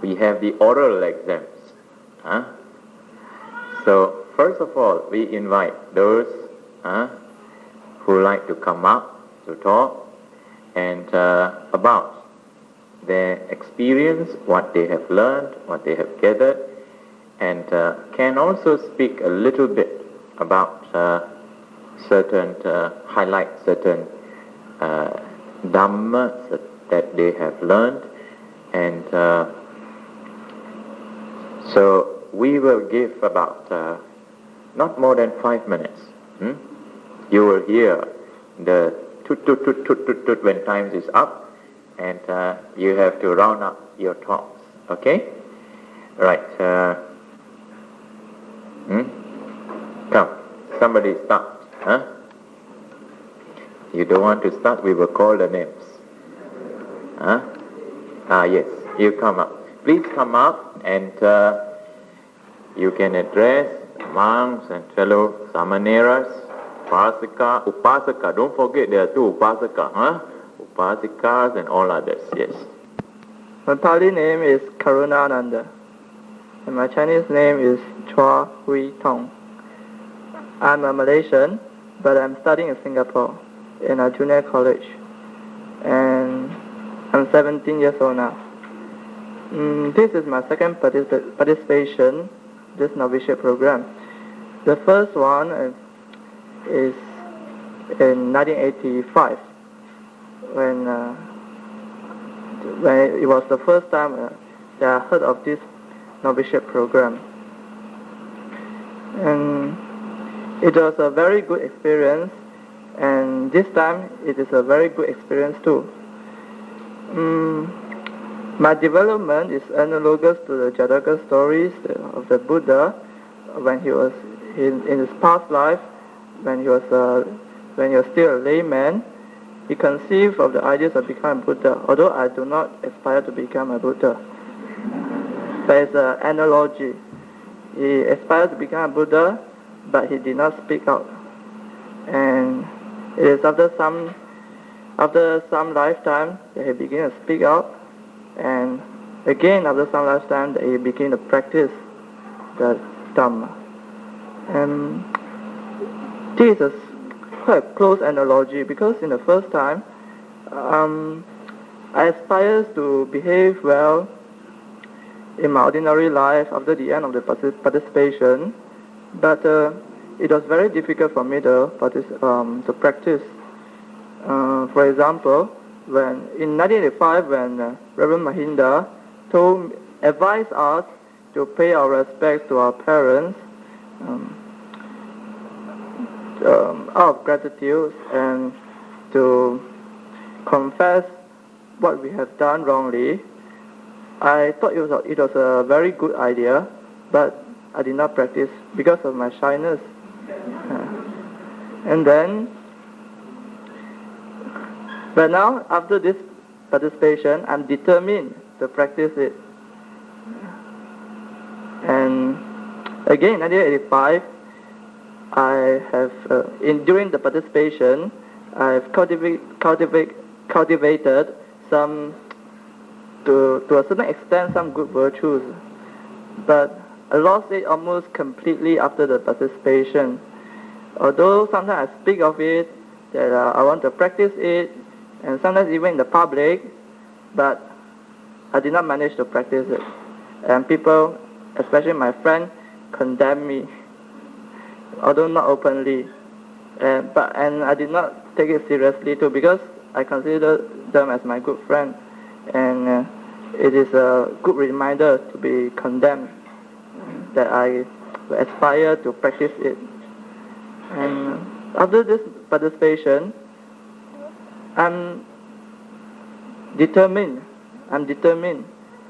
we have the oral exams. So first of all, we invite those who like to come up to talk and about their experience, what they have learned, what they have gathered, and can also speak a little bit about certain Dhamma that they have learned. And so we will give about not more than 5 minutes. You will hear the tut tut tut tut tut tut when time is up, and you have to round up your talks. Okay? Right. Come. Somebody start. You don't want to start, we will call the names. Yes, you come up. Please come up, and you can address monks and fellow samaneras, upasaka. Don't forget there are two upasaka, upasikas and all others. Yes. My Pali name is Karunananda, and my Chinese name is Chua Hui Tong. I'm a Malaysian, but I'm studying in Singapore in a junior college, and I'm 17 years old now. This is my second participation this novitiate program. The first one is in 1985, when it was the first time that I heard of this novitiate program, and it was a very good experience, and this time it is a very good experience too. My development is analogous to the Jataka stories of the Buddha when he was in his past life, when he was still a layman. He conceived of the ideas of becoming a Buddha, although I do not aspire to become a Buddha. But it's an analogy. He aspired to become a Buddha, but he did not speak out. And it is after some lifetime that he began to speak out, and again after some lifetime that he began to practice the Dhamma. And this is quite a close analogy, because in the first time I aspired to behave well in my ordinary life after the end of the participation, but it was very difficult for me to practice. For example, when in 1985, when Reverend Mahinda advised us to pay our respects to our parents out of gratitude and to confess what we have done wrongly, I thought it was a very good idea, but I did not practice because of my shyness. But now, after this participation, I'm determined to practice it. And again, in 1985, I have, during the participation, I've cultivated some, to a certain extent, some good virtues. But I lost it almost completely after the participation. Although sometimes I speak of it, that I want to practice it, and sometimes even in the public, but I did not manage to practice it. And people, especially my friends, condemn me, although not openly. And I did not take it seriously too, because I consider them as my good friend, and it is a good reminder to be condemned, that I aspire to practice it. And after this participation, I'm determined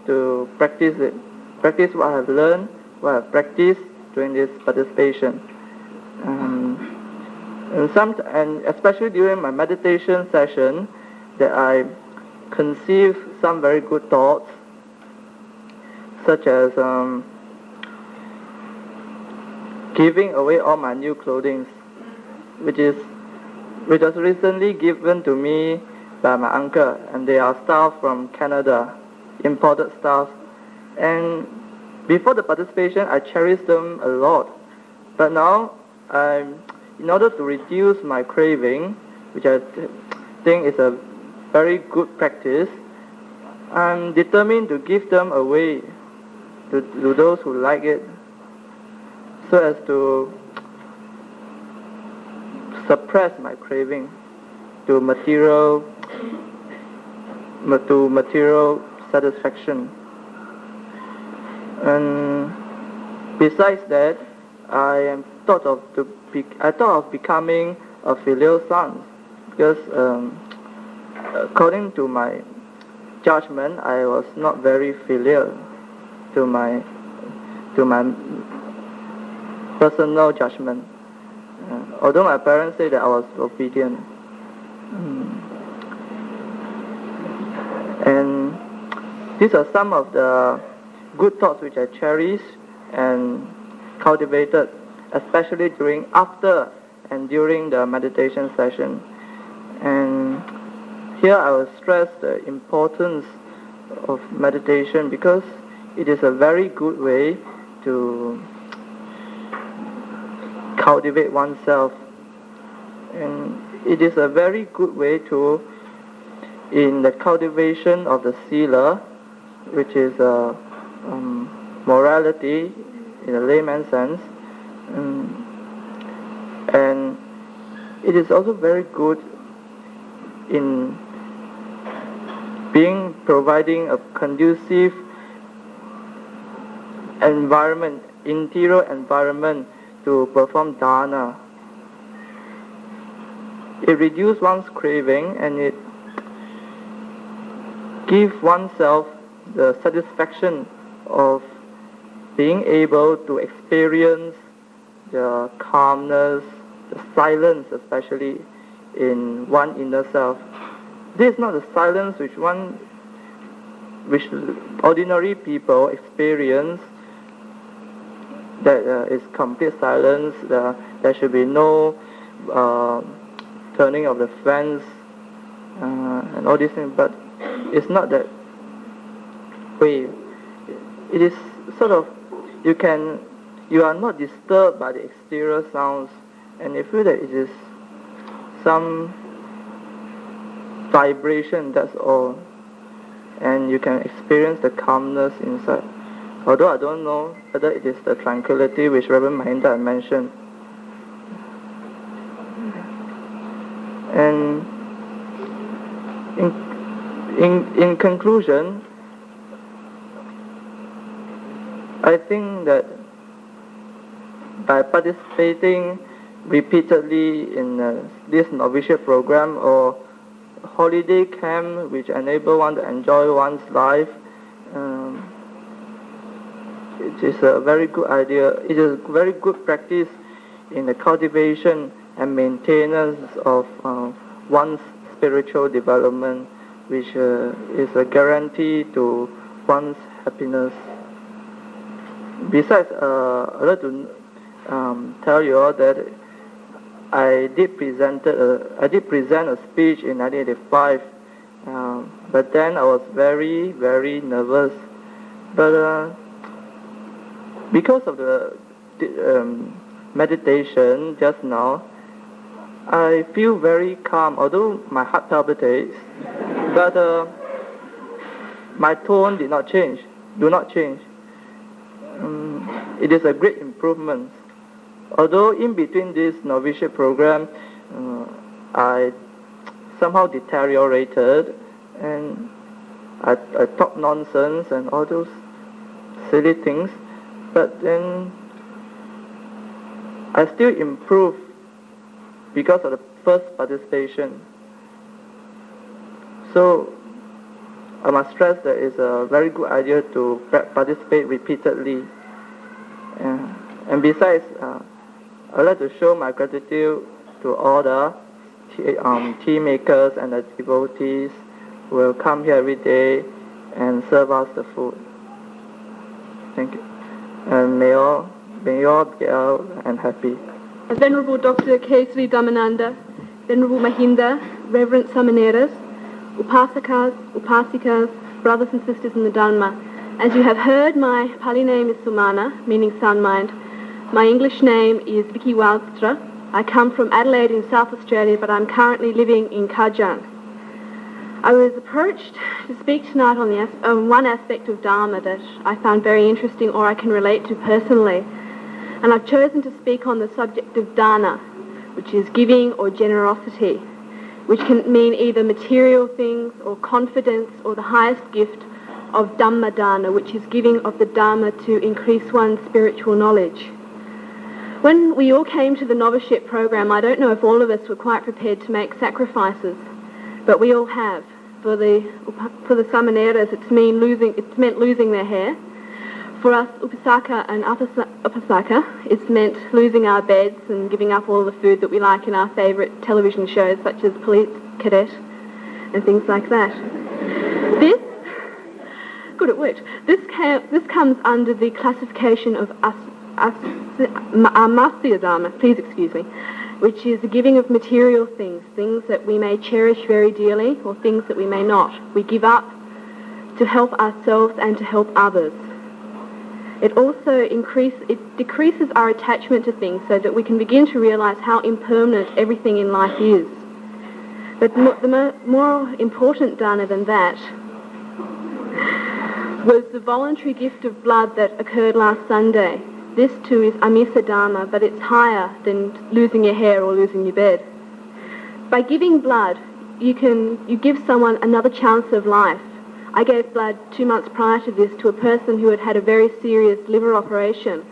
to practice it. Practice what I've learned, what I've practiced during this participation. And especially during my meditation session, that I conceive some very good thoughts, such as giving away all my new clothing, which was recently given to me by my uncle, and they are stuff from Canada, imported stuff, And before the participation, I cherished them a lot. But now, in order to reduce my craving, which I think is a very good practice, I'm determined to give them away to those who like it, so as to suppress my craving to material satisfaction. And besides that, I thought of becoming a filial son, because according to my judgment, I was not very filial to my personal judgment. Although my parents say that I was obedient. And these are some of the good thoughts which I cherish and cultivated, especially after and during the meditation session. And here I will stress the importance of meditation, because it is a very good way to cultivate oneself, and it is a very good way in the cultivation of the sila, which is morality in a layman's sense, and it is also very good in providing a conducive interior environment to perform dana. It reduces one's craving, and it gives oneself the satisfaction of being able to experience the calmness, the silence, especially in one inner self. This is not the silence which ordinary people experience, that is complete silence. There should be no turning of the fence and all these things, but it's not that way. It is sort of, you are not disturbed by the exterior sounds, and you feel that it is some vibration, that's all, and you can experience the calmness inside. Although I don't know whether it is the tranquility which Reverend Mahinda mentioned. And in conclusion, I think that by participating repeatedly in this novitiate program or holiday camp which enable one to enjoy one's life, it is a very good idea. It is a very good practice in the cultivation and maintenance of one's spiritual development, which is a guarantee to one's happiness. Besides, I'd like to tell you all that I did present a speech in 1985, but then I was very, very nervous. But because of the meditation just now, I feel very calm, although my heart palpitates, but my tone do not change. It is a great improvement. Although in between this novitiate program, I somehow deteriorated, and I talk nonsense and all those silly things, but then I still improve because of the first participation. So I must stress that it's a very good idea to participate repeatedly. And besides, I'd like to show my gratitude to all the tea makers and the devotees who will come here every day and serve us the food. Thank you. And may all be out and happy. Venerable Dr. Kesari Dhammananda, Venerable Mahinda, Reverend Samaneras, Upasakas, Upasikas, brothers and sisters in the Dharma, As you have heard, my Pali name is Sumana, meaning sound mind. My English name is Vicky Walstra. I come from Adelaide in South Australia, but I'm currently living in Kajang. I was approached to speak tonight on one aspect of Dharma that I found very interesting or I can relate to personally. And I've chosen to speak on the subject of dana, which is giving or generosity, which can mean either material things or confidence or the highest gift of Dhammadana, which is giving of the Dharma to increase one's spiritual knowledge. When we all came to the noviceship program, I don't know if all of us were quite prepared to make sacrifices, but we all have. For the samaneras, it's meant losing their hair. For us, upasaka and upasaka, it's meant losing our beds and giving up all the food that we like in our favourite television shows, such as Police Cadet and things like that. Good, it worked. This comes under the classification of Amasya Dharma, please excuse me, which is the giving of material things that we may cherish very dearly or things that we may not. We give up to help ourselves and to help others. It also decreases our attachment to things so that we can begin to realise how impermanent everything in life is. But the more important dana than that was the voluntary gift of blood that occurred last Sunday. This too is Amisa Dharma, but it's higher than losing your hair or losing your bed. By giving blood, you give someone another chance of life. I gave blood 2 months prior to this to a person who had had a very serious liver operation.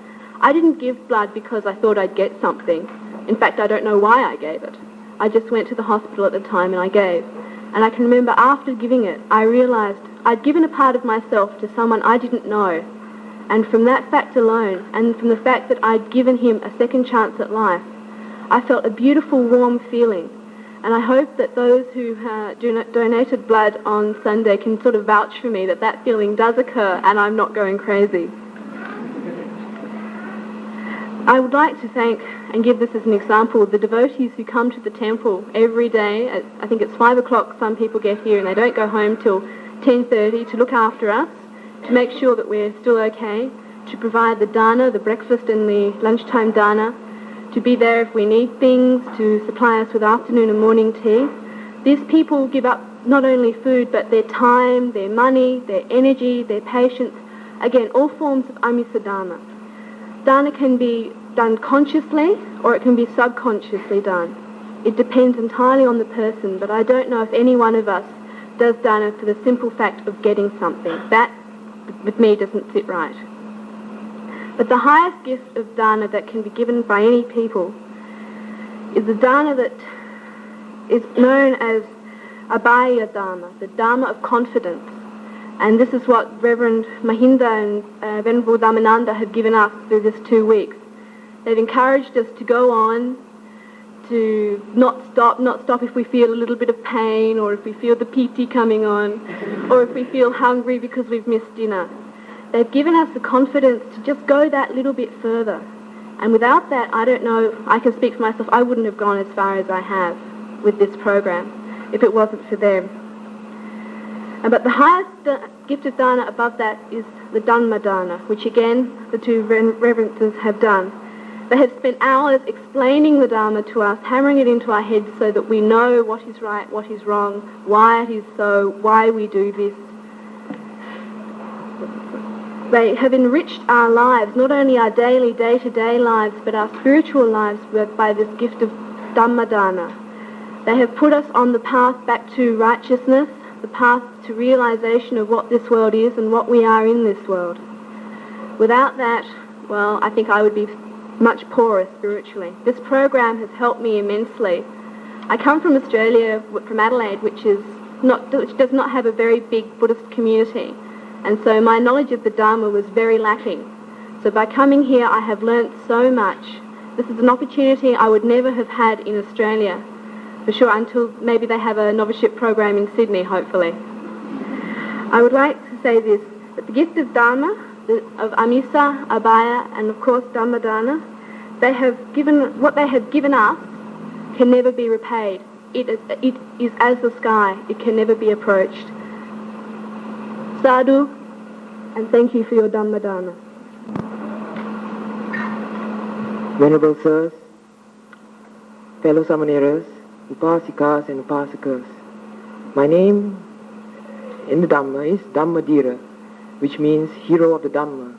I didn't give blood because I thought I'd get something. In fact, I don't know why I gave it. I just went to the hospital at the time and I gave. And I can remember after giving it, I realised I'd given a part of myself to someone I didn't know. And from that fact alone, and from the fact that I'd given him a second chance at life, I felt a beautiful, warm feeling. And I hope that those who donated blood on Sunday can sort of vouch for me that that feeling does occur and I'm not going crazy. I would like to thank and give this as an example, the devotees who come to the temple every day. I think it's 5 o'clock some people get here and they don't go home till 10:30 to look after us, to make sure that we're still okay, to provide the dana, the breakfast and the lunchtime dana, to be there if we need things, to supply us with afternoon and morning tea. These people give up not only food but their time, their money, their energy, their patience. Again, all forms of amisa dana. Dana can be done consciously or it can be subconsciously done. It depends entirely on the person, but I don't know if any one of us does dana for the simple fact of getting something. That, with me, doesn't sit right. But the highest gift of dana that can be given by any people is the dana that is known as Abhaya Dharma, the Dharma of confidence. And this is what Reverend Mahinda and Venerable Dhammananda have given us through this 2 weeks. They've encouraged us to go on, to not stop if we feel a little bit of pain or if we feel the PT coming on or if we feel hungry because we've missed dinner. They've given us the confidence to just go that little bit further. And without that, I don't know, I can speak for myself, I wouldn't have gone as far as I have with this program if it wasn't for them. But the highest gift of dana above that is the Dhammadana, which again the two reverences have done. They have spent hours explaining the Dharma to us, hammering it into our heads so that we know what is right, what is wrong, why it is so, why we do this. They have enriched our lives, not only our daily, day-to-day lives, but our spiritual lives by this gift of Dhammadana. They have put us on the path back to righteousness, the path to realization of what this world is and what we are in this world. Without that, well, I think I would be much poorer spiritually. This program has helped me immensely. I come from Australia, from Adelaide, which does not have a very big Buddhist community, and so my knowledge of the Dharma was very lacking. So by coming here, I have learnt so much. This is an opportunity I would never have had in Australia, for sure, until maybe they have a noviceship program in Sydney, hopefully. I would like to say this, that the gift of Dharma, of Amisa, Abhaya, and of course Dhammadana, what they have given us can never be repaid. It is as the sky, it can never be approached. Sadhu, and thank you for your Dhammadana. Venerable Sirs, fellow Samaneras, Upasikas and Upasakas, my name in the Dhamma is Dhammadira, which means hero of the Dhamma.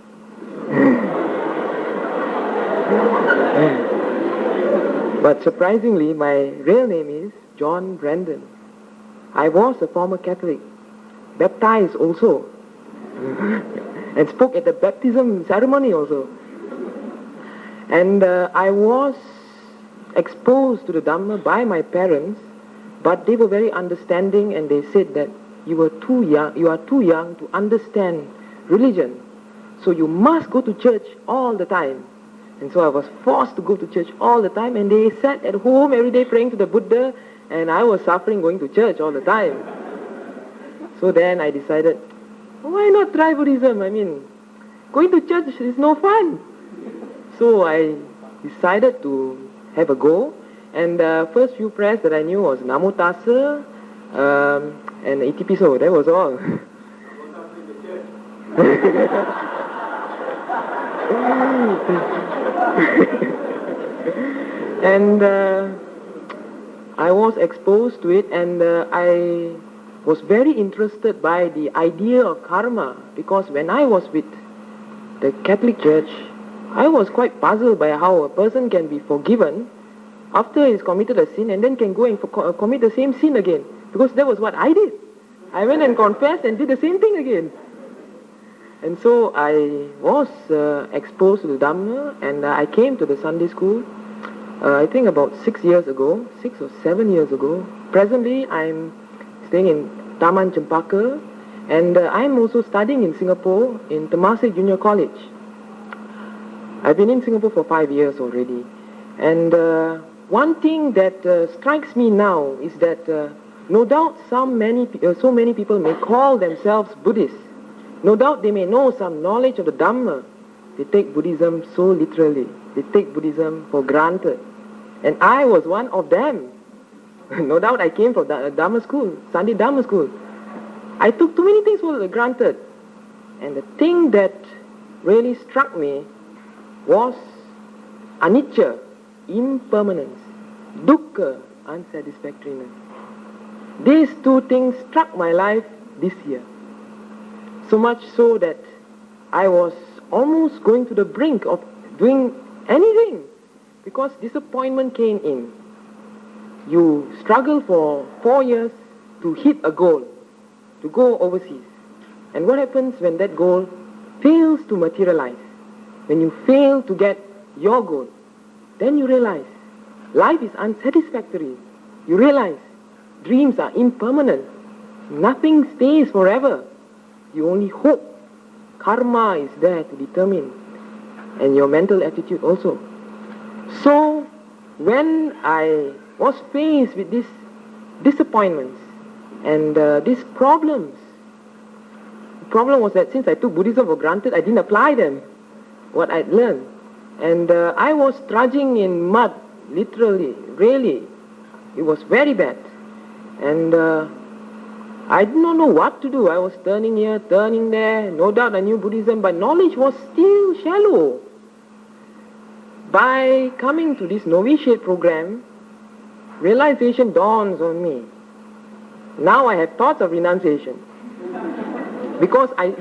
But surprisingly, my real name is John Brandon. I was a former Catholic, baptized also, and spoke at the baptism ceremony also. And I was exposed to the Dhamma by my parents, but they were very understanding, and they said that you are too young to understand religion, so you must go to church all the time. And so I was forced to go to church all the time, and they sat at home every day praying to the Buddha, and I was suffering going to church all the time. So then I decided, why not try Buddhism? I mean, going to church is no fun. So I decided to have a go, and the first few prayers that I knew was Namo Tassa and Itipiso. That was all. And I was exposed to it, and I was very interested by the idea of karma, because when I was with the Catholic Church, I was quite puzzled by how a person can be forgiven after he's committed a sin and then can go and commit the same sin again, because that was what I did. I went and confessed and did the same thing again. And so I was exposed to the Dhamma, and I came to the Sunday school, I think about 6 or 7 years ago. Presently, I'm staying in Taman Cempaka, and I'm also studying in Singapore in Temasek Junior College. I've been in Singapore for 5 years already. And one thing that strikes me now is that no doubt so many people may call themselves Buddhists. No doubt they may know some knowledge of the Dhamma. They take Buddhism so literally. They take Buddhism for granted. And I was one of them. No doubt I came from Dhamma school, Sunday Dhamma school. I took too many things for granted. And the thing that really struck me was anicca, impermanence, dukkha, unsatisfactoriness. These two things struck my life this year. So much so that I was almost going to the brink of doing anything, because disappointment came in. You struggle for 4 years to hit a goal, to go overseas. And what happens when that goal fails to materialize? When you fail to get your goal, then you realize life is unsatisfactory. You realize dreams are impermanent. Nothing stays forever. You only hope. Karma is there to determine, and your mental attitude also. So, when I was faced with these disappointments and these problems, the problem was that since I took Buddhism for granted, I didn't apply them, what I'd learned. And I was trudging in mud, literally, really. It was very bad. And I did not know what to do. I was turning here, turning there. No doubt I knew Buddhism, but knowledge was still shallow. By coming to this novitiate program, realization dawns on me. Now I have thoughts of renunciation. Because I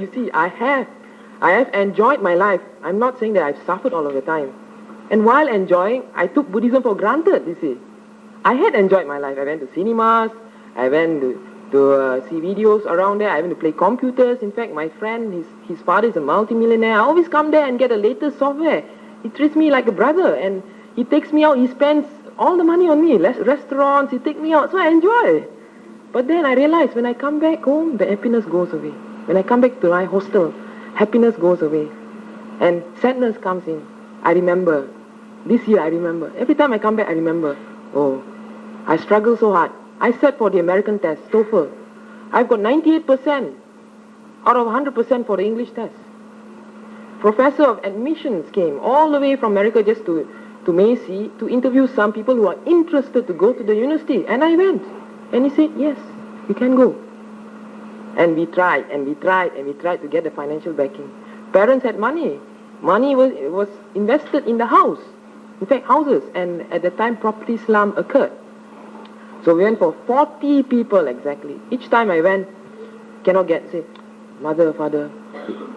have enjoyed my life. I'm not saying that I've suffered all of the time. And while enjoying, I took Buddhism for granted, you see. I had enjoyed my life. I went to cinemas. I went to see videos around there. I went to play computers. In fact, my friend, his father is a multimillionaire. I always come there and get the latest software. He treats me like a brother, and he takes me out. He spends all the money on me. Restaurants, he takes me out. So I enjoy. But then I realize when I come back home, the happiness goes away. When I come back to my hostel, happiness goes away. And sadness comes in. I remember. This year I remember. Every time I come back, I remember. Oh, I struggled so hard. I sat for the American test, TOEFL. I've got 98% out of 100% for the English test. Professor of admissions came all the way from America just to Macy to interview some people who are interested to go to the university. And I went. And he said, yes, you can go. And we tried to get the financial backing. Parents had money. Money was invested in the house. In fact, houses. And at the time, property slum occurred. So we went for 40 people exactly. Each time I went, cannot get, say, mother, father,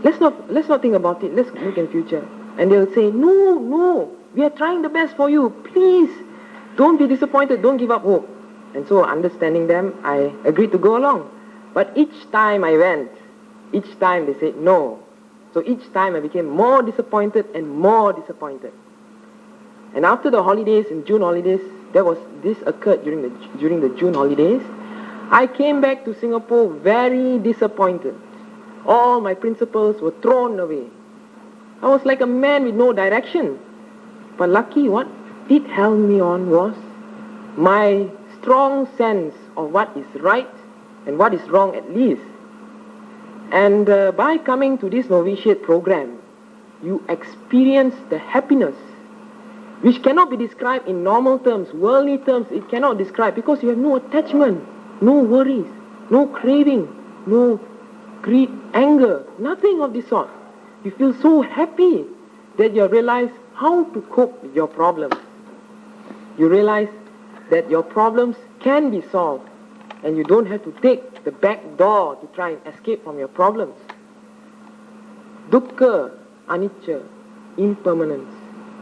let's not think about it. Let's look in future. And they'll say, no, we are trying the best for you. Please, don't be disappointed. Don't give up hope. And so, understanding them, I agreed to go along. But each time I went, each time they said no. So each time I became more disappointed and more disappointed. And after the holidays, in June holidays, this occurred during the June holidays. I came back to Singapore very disappointed. All my principles were thrown away. I was like a man with no direction. But lucky, what did help me on was my strong sense of what is right and what is wrong at least. And by coming to this novitiate program, you experience the happiness which cannot be described in normal terms, worldly terms. It cannot describe because you have no attachment, no worries, no craving, no greed, anger, nothing of this sort. You feel so happy that you realize how to cope with your problems. You realize that your problems can be solved and you don't have to take the back door to try and escape from your problems. Dukkha, anicca, impermanence.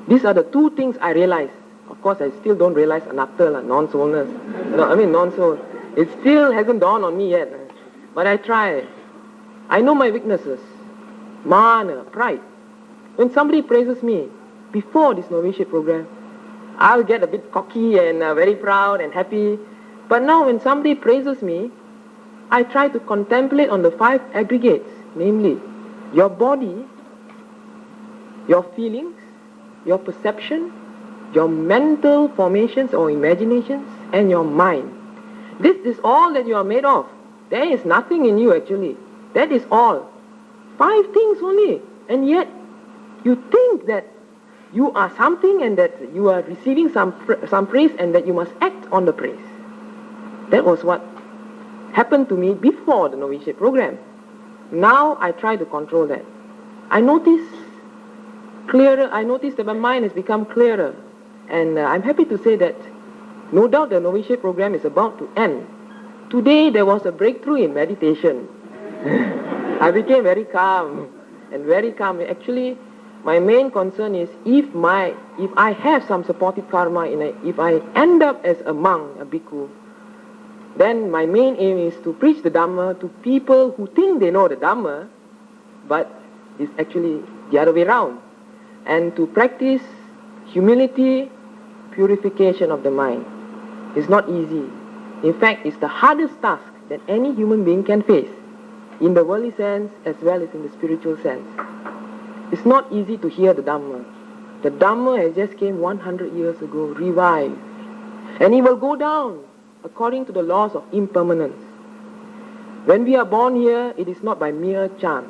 These are the two things I realize. Of course, I still don't realize anatta, non-soulness. Non-soul. It still hasn't dawned on me yet. But I try. I know my weaknesses. Mana, pride. When somebody praises me before this novitiate program, I'll get a bit cocky and very proud and happy. But now when somebody praises me, I try to contemplate on the 5 aggregates, namely your body, your feelings, your perception, your mental formations or imaginations, and your mind. This is all that you are made of. There is nothing in you actually. That is all. 5 things only. And yet, you think that you are something and that you are receiving some praise and that you must act on the praise. That was what happened to me before the novitiate program. Now I try to control that. I notice that my mind has become clearer. And I'm happy to say that no doubt the novitiate program is about to end. Today there was a breakthrough in meditation. I became very calm and very calm. Actually, my main concern is if I have some supportive karma, if I end up as a monk, a bhikkhu, then my main aim is to preach the Dhamma to people who think they know the Dhamma, but it's actually the other way around. And to practice humility, purification of the mind. It's not easy. In fact, it's the hardest task that any human being can face, in the worldly sense as well as in the spiritual sense. It's not easy to hear the Dhamma. The Dhamma has just came 100 years ago, revived. And it will go down according to the laws of impermanence. When we are born here, it is not by mere chance.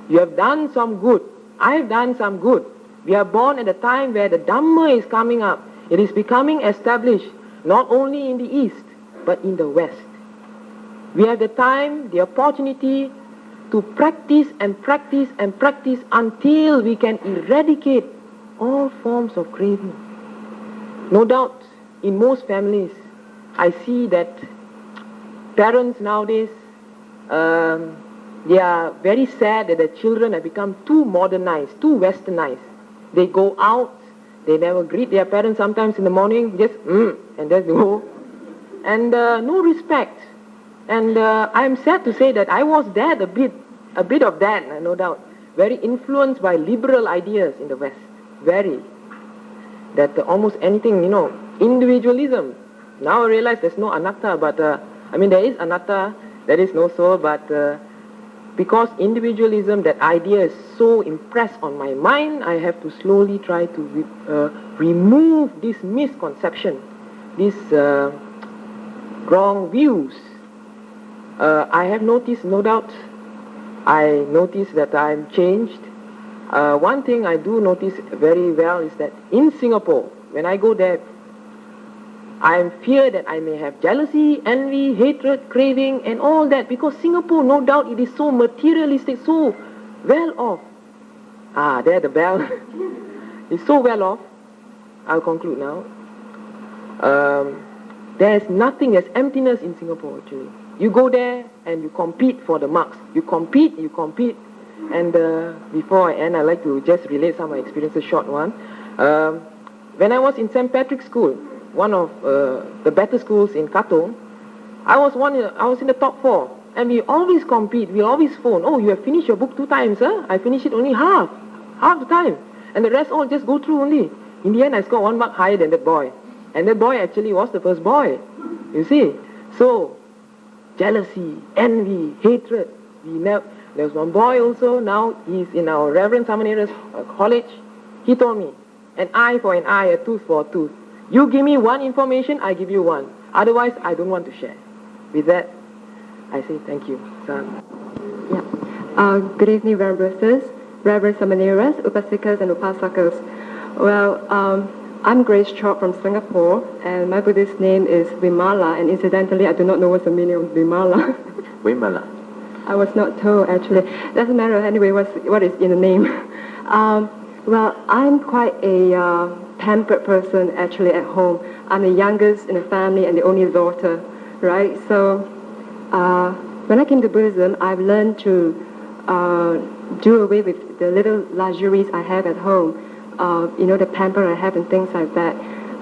You have done some good. I have done some good. We are born at a time where the Dhamma is coming up. It is becoming established not only in the East, but in the West. We have the time, the opportunity to practice and practice and practice until we can eradicate all forms of craving. No doubt, in most families, I see that parents nowadays, they are very sad that their children have become too modernized, too westernized. They go out, they never greet their parents sometimes in the morning, just and just go. And no respect. And I'm sad to say that I was that, a bit of that, no doubt. Very influenced by liberal ideas in the West. Very. That almost anything, individualism. Now I realize there's no anatta, but, there is anatta, there is no soul, but because individualism, that idea is so impressed on my mind, I have to slowly try to remove this misconception, these wrong views. I have noticed, no doubt, I noticed that I'm changed. One thing I do notice very well is that in Singapore, when I go there, I fear that I may have jealousy, envy, hatred, craving, and all that, because Singapore, no doubt, it is so materialistic, so well off. There the bell. It's so well off. I'll conclude now. There's nothing, there's emptiness in Singapore, actually. You go there and you compete for the marks. You compete. And before I end, I'd like to just relate some of my experiences, short one. When I was in St. Patrick's School, one of the better schools in Katong, I was in the top 4. And we always compete, we always phone, oh, you have finished your book 2 times, huh? I finished it only half the time. And the rest all just go through only. In the end, I scored 1 mark higher than that boy. And that boy actually was the first boy. You see? So, jealousy, envy, hatred. There was one boy also, now he's in our Reverend Seminary College. He told me, an eye for an eye, a tooth for a tooth. You give me one information, I give you one. Otherwise, I don't want to share. With that, I say thank you. Good evening, Reverend Sisters, Reverend Seminaries, Upasikas and Upasakas. Well, I'm Grace Chok from Singapore, and my Buddhist name is Vimala, and incidentally, I do not know what's the meaning of Vimala. Vimala. I was not told, actually. Doesn't matter anyway what is in the name. Well, I'm quite a pampered person, actually, at home. I'm the youngest in the family and the only daughter, right? So when I came to Buddhism, I've learned to do away with the little luxuries I have at home, the pamper I have and things like that.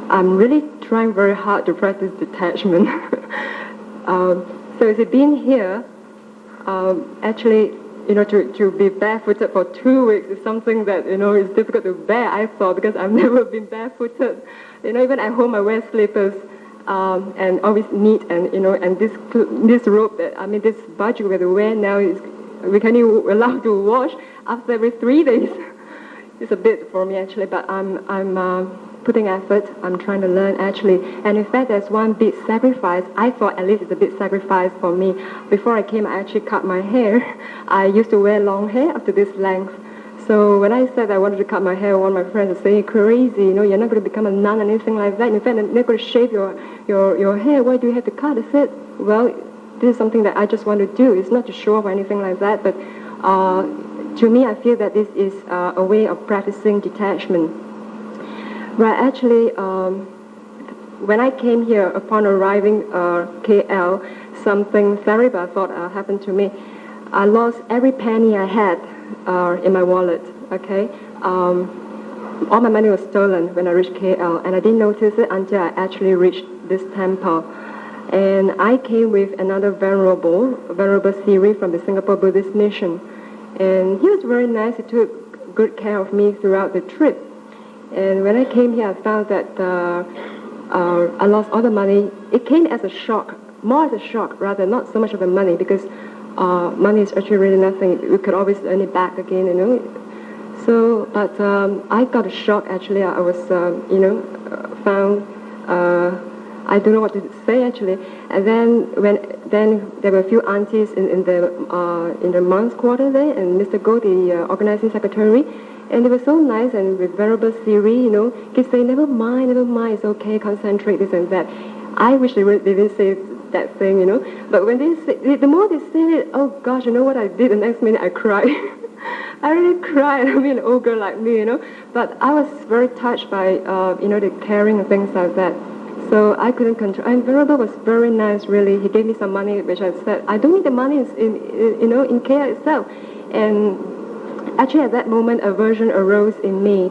I'm really trying very hard to practice detachment. So as I've been here, actually, to be barefooted for 2 weeks is something that, is difficult to bear, I thought, because I've never been barefooted. Even at home I wear slippers, and always neat, and, and this robe this budget we have to wear now we can only allowed to wash after every 3 days. It's a bit for me, actually, but I'm putting effort. I'm trying to learn, actually. And in fact, there's one big sacrifice. I thought at least it's a big sacrifice for me. Before I came, I actually cut my hair. I used to wear long hair up to this length. So when I said I wanted to cut my hair, one of my friends was saying, crazy, you're not going to become a nun or anything like that. In fact, you're not going to shave your hair. Why do you have to cut? I said, well, this is something that I just want to do. It's not to show off or anything like that, but to me, I feel that this is a way of practicing detachment. Right, actually, when I came here, upon arriving KL, something terrible I thought happened to me. I lost every penny I had in my wallet, okay? All my money was stolen when I reached KL, and I didn't notice it until I actually reached this temple. And I came with another Venerable Siri from the Singapore Buddhist Mission. And he was very nice. He took good care of me throughout the trip. And when I came here, I found that I lost all the money. It came as a shock, more as a shock, rather, not so much of the money, because money is actually really nothing. We could always earn it back again, So, but I got a shock, actually. I was, found, I don't know what to say, actually. And then there were a few aunties in the monks' quarter there, and Mr. Go, the organizing secretary, and they were so nice, and with Venerable Siri, he say, never mind, it's okay, concentrate, this and that. I wish they didn't say that thing, But when the more they said it, oh gosh, you know what I did? The next minute I cried. I really cried. I mean, an old girl like me, But I was very touched by, the caring and things like that. So I couldn't control. And Venerable was very nice, really. He gave me some money, which I said, I don't need the money in KL itself. And actually, at that moment, aversion arose in me.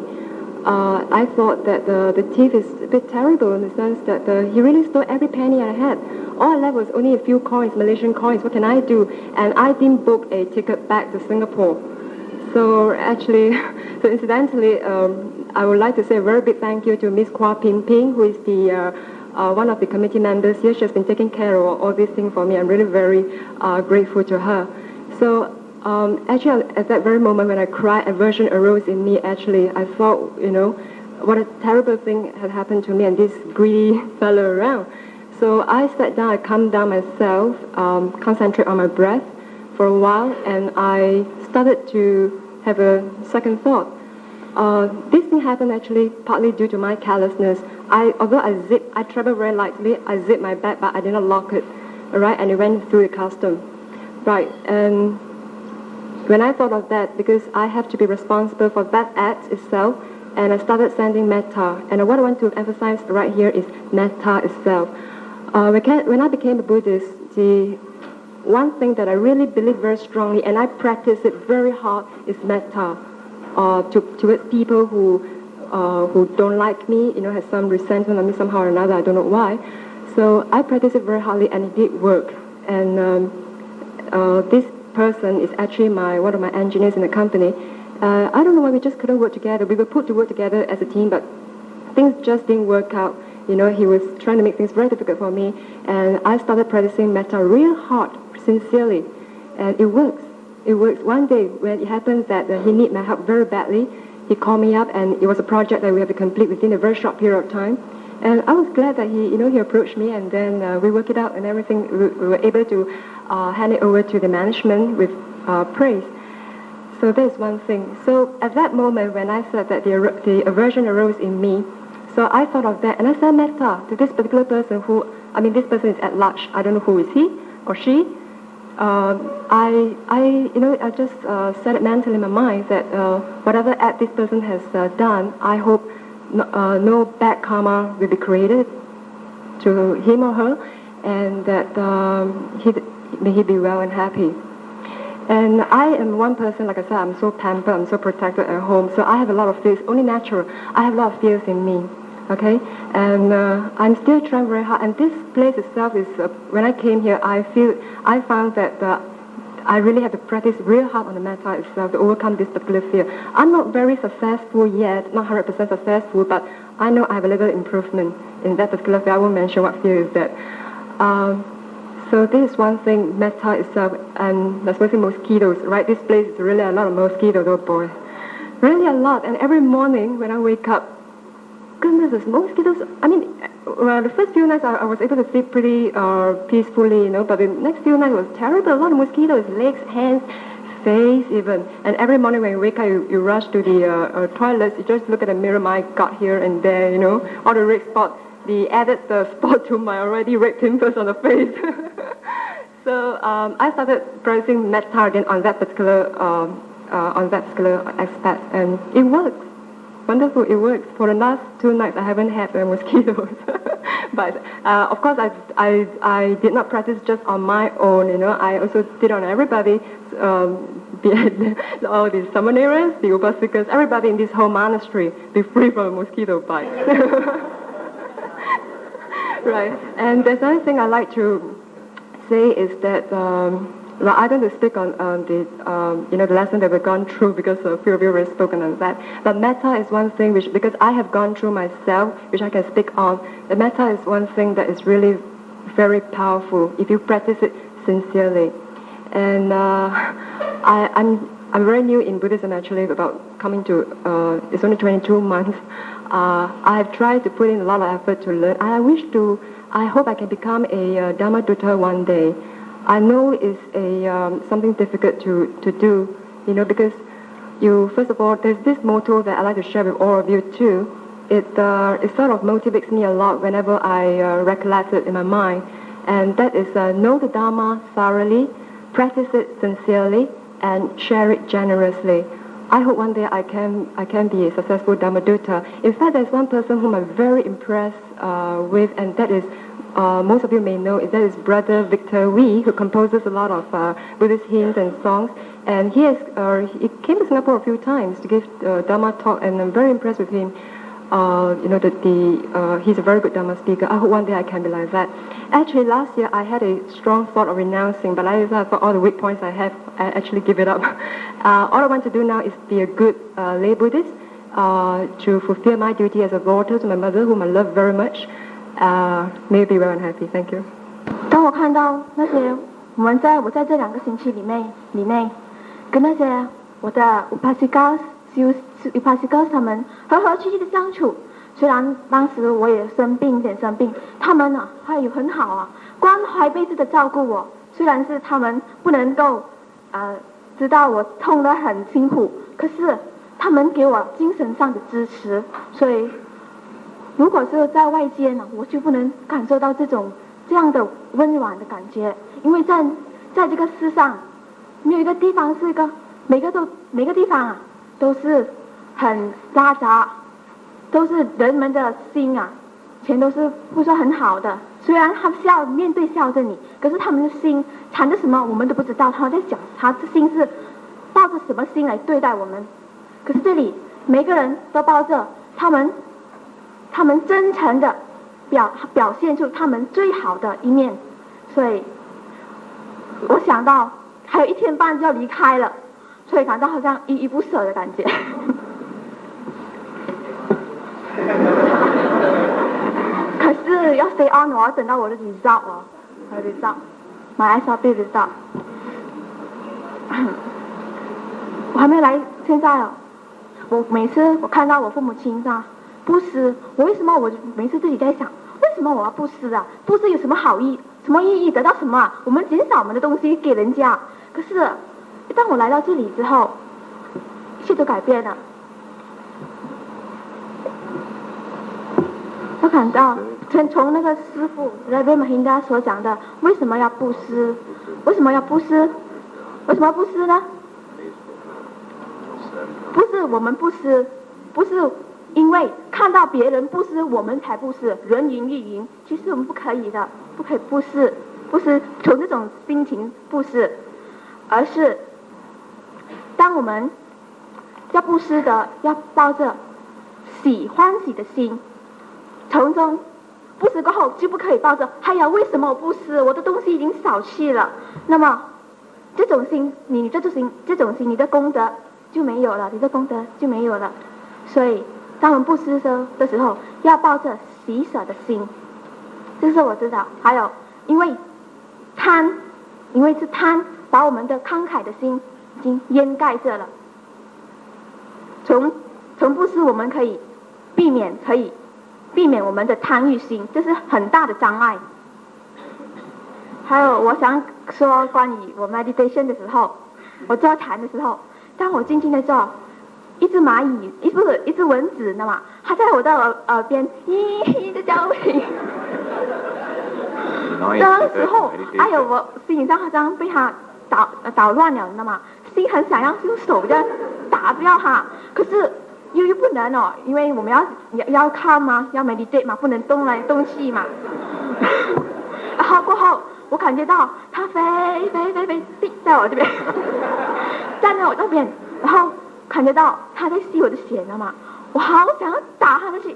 I thought that the thief is a bit terrible in the sense that he really stole every penny I had. All I left was only a few coins, Malaysian coins. What can I do? And I didn't book a ticket back to Singapore. So actually, incidentally, I would like to say a very big thank you to Miss Kwa Ping Ping, who is the one of the committee members here. She has been taking care of all these things for me. I'm really very grateful to her. So actually, at that very moment when I cried, aversion arose in me. Actually, I thought, what a terrible thing had happened to me and this greedy fellow around. So I sat down, I calmed down myself, concentrate on my breath for a while, and I started to have a second thought. This thing happened actually partly due to my carelessness. although I travel very lightly, I zip my bag, but I did not lock it, all right, and it went through the custom, right, and when I thought of that, because I have to be responsible for that act itself, and I started sending metta. And what I want to emphasize right here is metta itself. When I became a Buddhist, the one thing that I really believe very strongly, and I practice it very hard, is metta towards people who don't like me, has some resentment of me somehow or another. I don't know why. So I practice it very hardly, and it did work. And this person is actually one of my engineers in the company. I don't know why we just couldn't work together. We were put to work together as a team, but things just didn't work out. He was trying to make things very difficult for me, and I started practicing metta real hard, sincerely, and it works. It works. One day when it happens that he needed my help very badly, he called me up, and it was a project that we had to complete within a very short period of time. And I was glad that he approached me, and then we worked it out and everything. We were able to hand it over to the management with praise. So that's one thing. So at that moment when I said that the aversion arose in me, so I thought of that, and I said metta to this particular person this person is at large. I don't know who is he or she. I just said it mentally in my mind that whatever act this person has done, I hope no bad karma will be created to him or her, and that may he be well and happy. And I am one person, like I said, I'm so pampered, I'm so protected at home, so I have a lot of fears, only natural. I have a lot of fears in me, okay? And I'm still trying very hard, and this place itself is, when I came here, I found that I really have to practice real hard on the metta itself to overcome this particular fear. I'm not very successful yet, not 100% successful, but I know I have a little improvement in that particular fear. I won't mention what fear is that. So this is one thing, metta itself, and especially mosquitoes, right? This place is really a lot of mosquitoes, oh boy. Really a lot, and every morning when I wake up, goodness, there's mosquitoes. The first few nights I was able to sleep pretty peacefully, but the next few nights was terrible. A lot of mosquitoes, legs, hands, face even. And every morning when you wake up, you rush to the toilets, you just look at the mirror, my God, here and there, all the red spots. The added spot to my already red pimples on the face. So I started practicing metta again on that particular aspect, and it works. Wonderful, it works. For the last 2 nights, I haven't had mosquitoes. But of course, I did not practice just on my own. I also did on everybody, be it all the samaneras, the upasakas, everybody in this whole monastery, be free from a mosquito bite. Right, and there's another thing I like to say is that I don't want to speak on the the lesson that we've gone through because a few of you have spoken on that. But metta is one thing which, because I have gone through myself, which I can speak on. The metta is one thing that is really very powerful if you practice it sincerely. And I'm very new in Buddhism actually. About coming to it's only 22 months. I have tried to put in a lot of effort to learn. I hope I can become a Dhammadutta one day. I know it's something difficult to do, because first of all, there's this motto that I like to share with all of you too. It sort of motivates me a lot whenever I recollect it in my mind, and that is know the Dharma thoroughly, practice it sincerely, and share it generously. I hope one day I can be a successful Dhammadutta. In fact, there's one person whom I'm very impressed with, and that is, most of you may know, that is Brother Victor Wee, who composes a lot of Buddhist hymns and songs. And he came to Singapore a few times to give Dhamma talk, and I'm very impressed with him. He's a very good Dhamma speaker. I hope one day I can be like that. Actually, last year I had a strong thought of renouncing, but I thought all the weak points I have, I actually give it up. All I want to do now is be a good lay Buddhist, to fulfill my duty as a daughter to my mother, whom I love very much. May you be well and happy. Thank you. 当我看到那些我在这2个星期里内，跟那些我的 upasikas 他们和和气气的相处，虽然当时我也生病，他们呢也很好啊，关怀备至的照顾我。虽然是他们不能够知道我痛得很辛苦，可是他们给我精神上的支持，所以如果是在外间呢，我就不能感受到这样的温暖的感觉，因为在这个世上，没有一个地方是一个每个地方啊都是很嘈杂，都是人们的心啊，全都是不说很好的。虽然他们面对笑着你，可是他们的心藏着什么我们都不知道，他们在想他的心是抱着什么心来对待我们。可是这里每个人都抱着他们真诚的表现出他们最好的一面，所以我想到还有1天半就要离开了，所以感到好像依依不舍的感觉。可是要 stay on 我要等到我的 result 哦，我的 result， my SRP result， 我还没来，现在哦，我每次我看到我父母亲啊布施，我为什么我每次自己在想，为什么我要布施啊？布施有什么什么意义？得到什么啊？我们减少我们的东西给人家。可是，当我来到这里之后，一切都改变了。我感到从那个师父在贝玛辛达所讲的，为什么要布施？为什么要布施？为什么要布施呢？不是我们布施，不是因为看到别人布施我们才布施，人云亦云，其实我们不可以的，不可以布施从这种心情布施，而是当我们要布施的，要抱着欢喜的心，从中布施过后就不可以抱着哎呀为什么我布施，我的东西已经少去了，那么这种心你的功德就没有了，你的功德就没有了。所以当我们布施的时候要抱着喜舍的心，这是我知道。还有因为是贪把我们的慷慨的心已经掩盖着了，从布施我们可以避免我们的贪欲心，这是很大的障碍。还有我想说关于我 meditation 的时候，我坐禅的时候，当我静静的坐，一只蚂蚁，一只蚊子，那么它在我的耳边咦的叫鸣。那时候，哎呦，我心上好像被它捣乱了，那么心很想要用手这样打掉它，可是又不能哦，因为我们要看嘛，要 meditate 嘛，不能动来动去嘛。然后过后，我感觉到它飞在我这边，站在我这边，然后感觉到它在吸我的血了嘛，我好想要打它的血，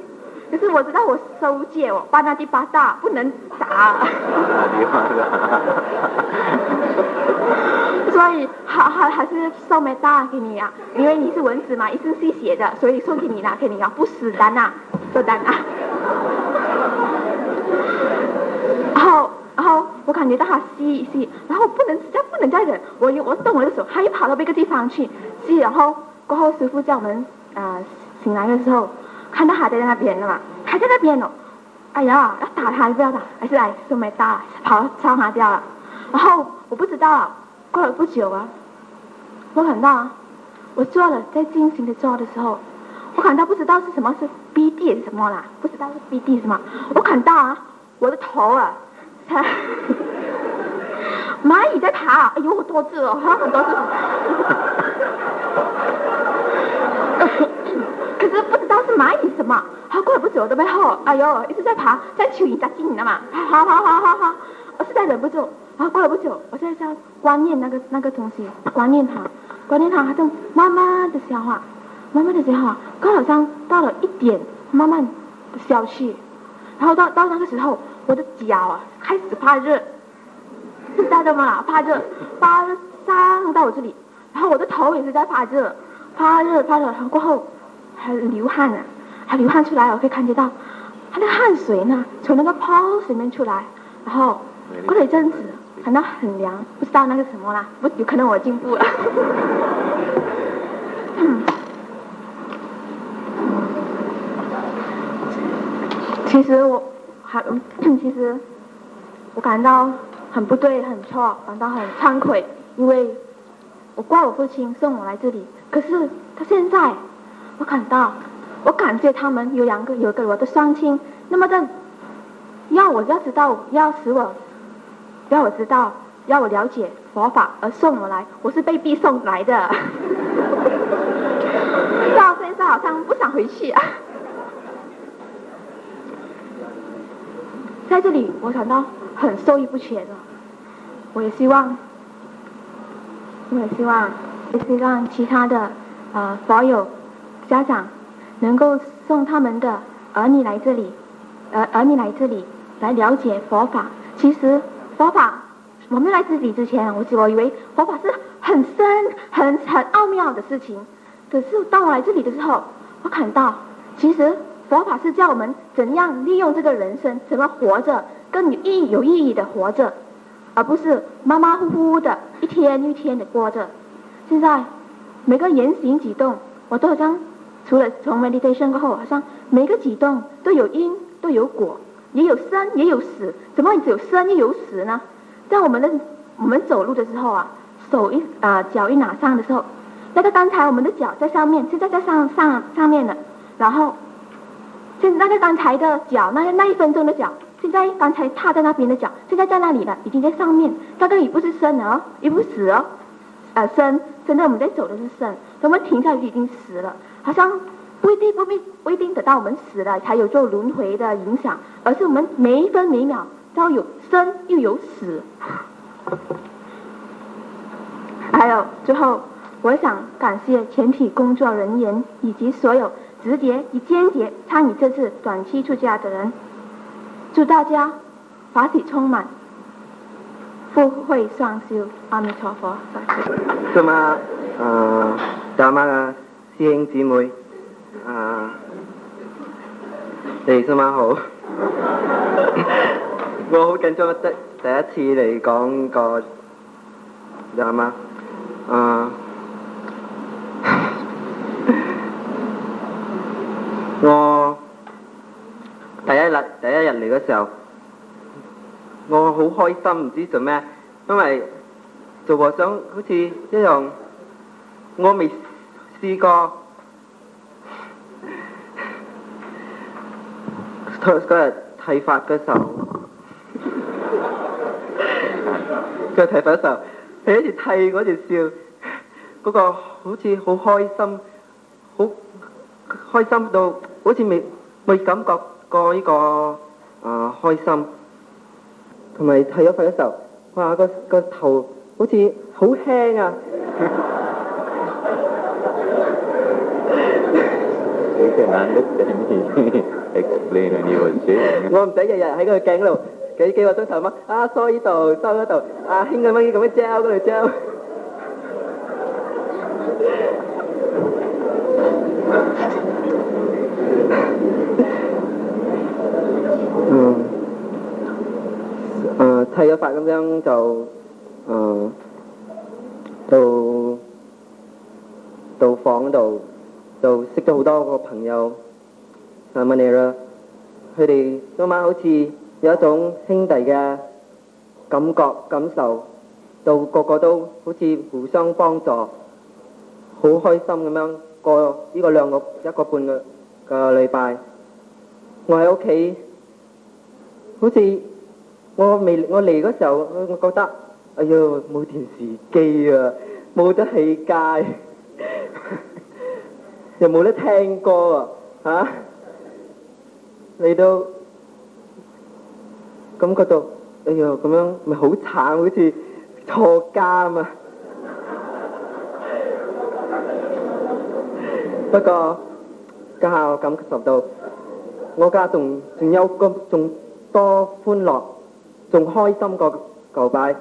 可是我知道我受戒，我巴拿蒂巴大不能打。所以还是送梅大给你啊，因为你是蚊子嘛，一直吸血的，所以送给你啦，给你啊，不死单啊，做单啊。然后我感觉到它吸一吸，然后不能再忍，我动我的手，它又跑到别个地方去吸，然后过后师父叫我们醒来的时候，看到它在那边了嘛，还在那边哦，哎呀，要打它不要打，还是来送梅大跑烧它掉了，然后我不知道啊。过了不久啊，我感到我在进行的做的时候，我感到不知道是什么是 BD 是什么啦，不知道是 BD 什么，我感到啊，我的头啊，蚂蚁在爬，哎呦，多只哦，很多只。可是不知道是蚂蚁什么，过了不久的背后，哎呦，一直在爬，在蚯蚓在进你的嘛，爬，我实在忍不住。然后过了不久，我现在在观念那个东西，观念它，它就慢慢的消化，刚好像到了一点，慢慢的消去，然后到那个时候，我的脚啊开始发热，知道的吗？发热上到我这里，然后我的头也是在发热，然后过后还流汗啊，还流汗出来，我可以感觉到他那个汗水呢从那个 pulse 里面出来，然后过了一阵子。感到很凉，不知道那个什么啦，有可能我进步了。其实我感到很不对，很错，感到很惭愧，因为我怪我父亲送我来这里，可是他现在我感到我感谢他们有个我的双亲，那么的要我知道，要我知道，要我了解佛法而送我来，我是被逼送来的。到现在好像不想回去啊。在这里我感到很受益不浅的，我也希望其他的佛友家长能够送他们的儿女来这里来了解佛法。其实佛法我没来这里之前，我以为佛法是很深很奥妙的事情，可是当我来这里的时候，我看到其实佛法是教我们怎样利用这个人生，怎么活着更有意义的活着，而不是马马虎虎的一天一天的过着。现在每个言行举动，我都好像除了从 meditation 过后，好像每个举动都有因都有果，也有生也有死。怎么只有生又有死呢？在我们走路的时候啊，脚一拿上的时候，那个刚才我们的脚在上面，现在在上面了，然后现在那个刚才的脚，那一分钟的脚，现在刚才踏在那边的脚，现在在那里了，已经在上面。大概也不是生了哦，也不是死哦，生，现在我们在走的是生，等我们停下来就已经死了，好像不一定等到我们死了才有做轮回的影响，而是我们每一分每秒都有生又有死。还有最后，我想感谢全体工作人员以及所有直接与间接参与这次短期出家的人，祝大家法喜充满，福慧双修，阿弥陀佛。咁啊，大媽啊，師兄姊妹，你哋今晚好。我好緊張，第一次嚟講個大媽，我第一日嚟嘅時候，我好開心，唔知做咩，因為做和尚好似一樣，我未試過。嗰日剃髮嘅時候，佢剃髮嘅時候，佢一直剃嗰條笑，嗰個好似好開心，好開心到好似未感覺過呢個開心，同埋剃咗髮嘅時候，哇個頭好似好輕啊！我唔使日日喺個鏡嗰度幾個鐘頭嗎？梳呢度，梳嗰度，興咁樣膠嗰度膠。剃咗髮咁樣就到房嗰度就識咗好多個朋友。問你啦，佢哋今晚好似有一種兄弟嘅感受，到個個都好似互相幫助，好開心咁樣過呢個一個半個禮拜。我喺屋企，好似我嚟嗰時候，我覺得哎唷冇電視機啊，冇得起街，又冇得聽歌啊嚟到感覺到，哎呀咁樣咪好慘，好似坐監啊！不過家下我感受到，我家仲多歡樂，仲開心過舊擺。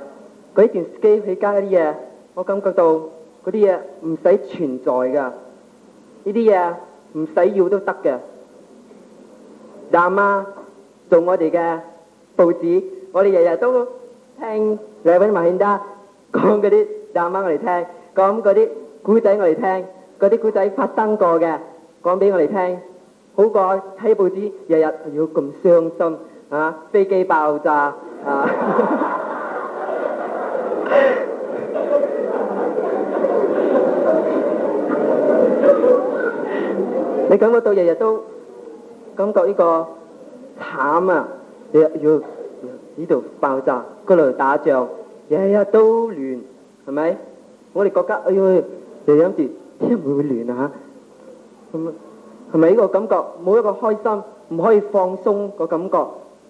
嗰啲電視機起家嗰啲嘢，我感覺到嗰啲嘢唔使存在㗎，呢啲嘢唔使要都得嘅。大媽做我哋嘅報紙，我哋日日都聽兩位馬顯德講嗰啲大媽我哋聽，講嗰啲古仔我哋聽，嗰啲古仔發生過嘅講俾我哋聽，好過睇報紙日日要咁傷心飛機爆炸你感覺到日日都感覺呢個慘啊！日日要呢度爆炸，嗰度打仗，日日都亂，係咪？我哋覺得哎呦，日日諗住點解會亂啊嚇？係咪呢個感覺冇一個開心，唔可以放鬆個感覺？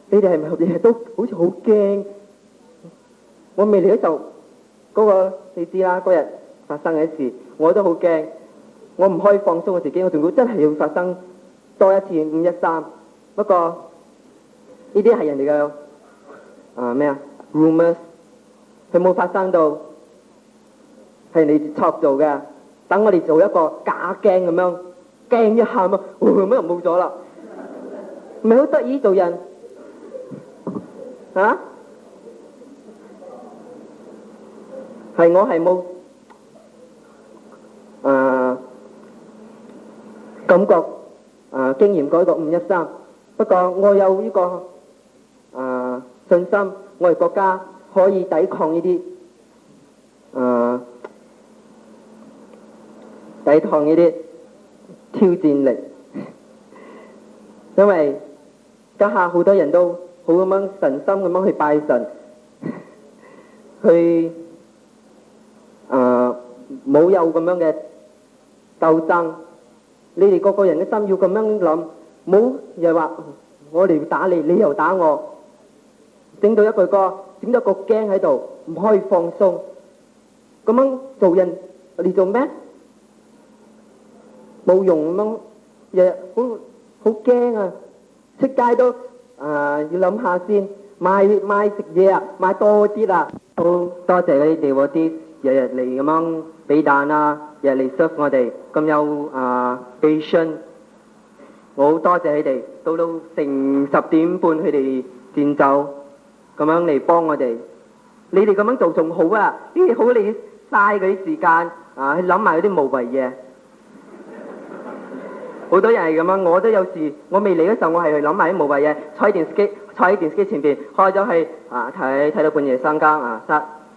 你哋係咪日日都好似好驚？我未嚟嗰時候，嗰個你知啦，嗰日發生嘅事，我都好驚。我唔可以放鬆我自己，我仲會真係要發生多一次513。不過呢啲係人哋嘅咩啊 rumors， 佢冇發生到，係你創造嘅。等我哋做一個假驚咁樣，驚一下嘛，乜又冇咗啦，唔係好得意做人啊？係我係冇感覺經驗過一個513，不過我有呢個信心，我哋國家可以抵抗呢啲挑戰力，因為家下好多人都好咁樣神心咁樣去拜神，去冇有咁樣嘅鬥爭。你哋個個人嘅心要咁樣諗，冇又話我哋打你，你又打我，整到一句歌，整到個驚喺度，唔可以放鬆。咁樣做人你做咩？冇用咁樣，日日好驚啊！出街都要諗下先，買食嘢啊，買多啲啦。好多謝你哋嗰啲日日嚟咁樣俾蛋啊！日嚟 serve 我哋咁有patient， 我好多謝佢哋，到成10點半佢哋先走，咁樣嚟幫我哋。你哋咁樣做仲好啊！呢啲好你嘥嗰啲時間去諗埋嗰啲無謂嘢。好多人係咁樣，我都有時我未嚟嗰時候，我係去諗埋啲無謂嘢，坐喺電視機前邊開咗去睇到半夜3更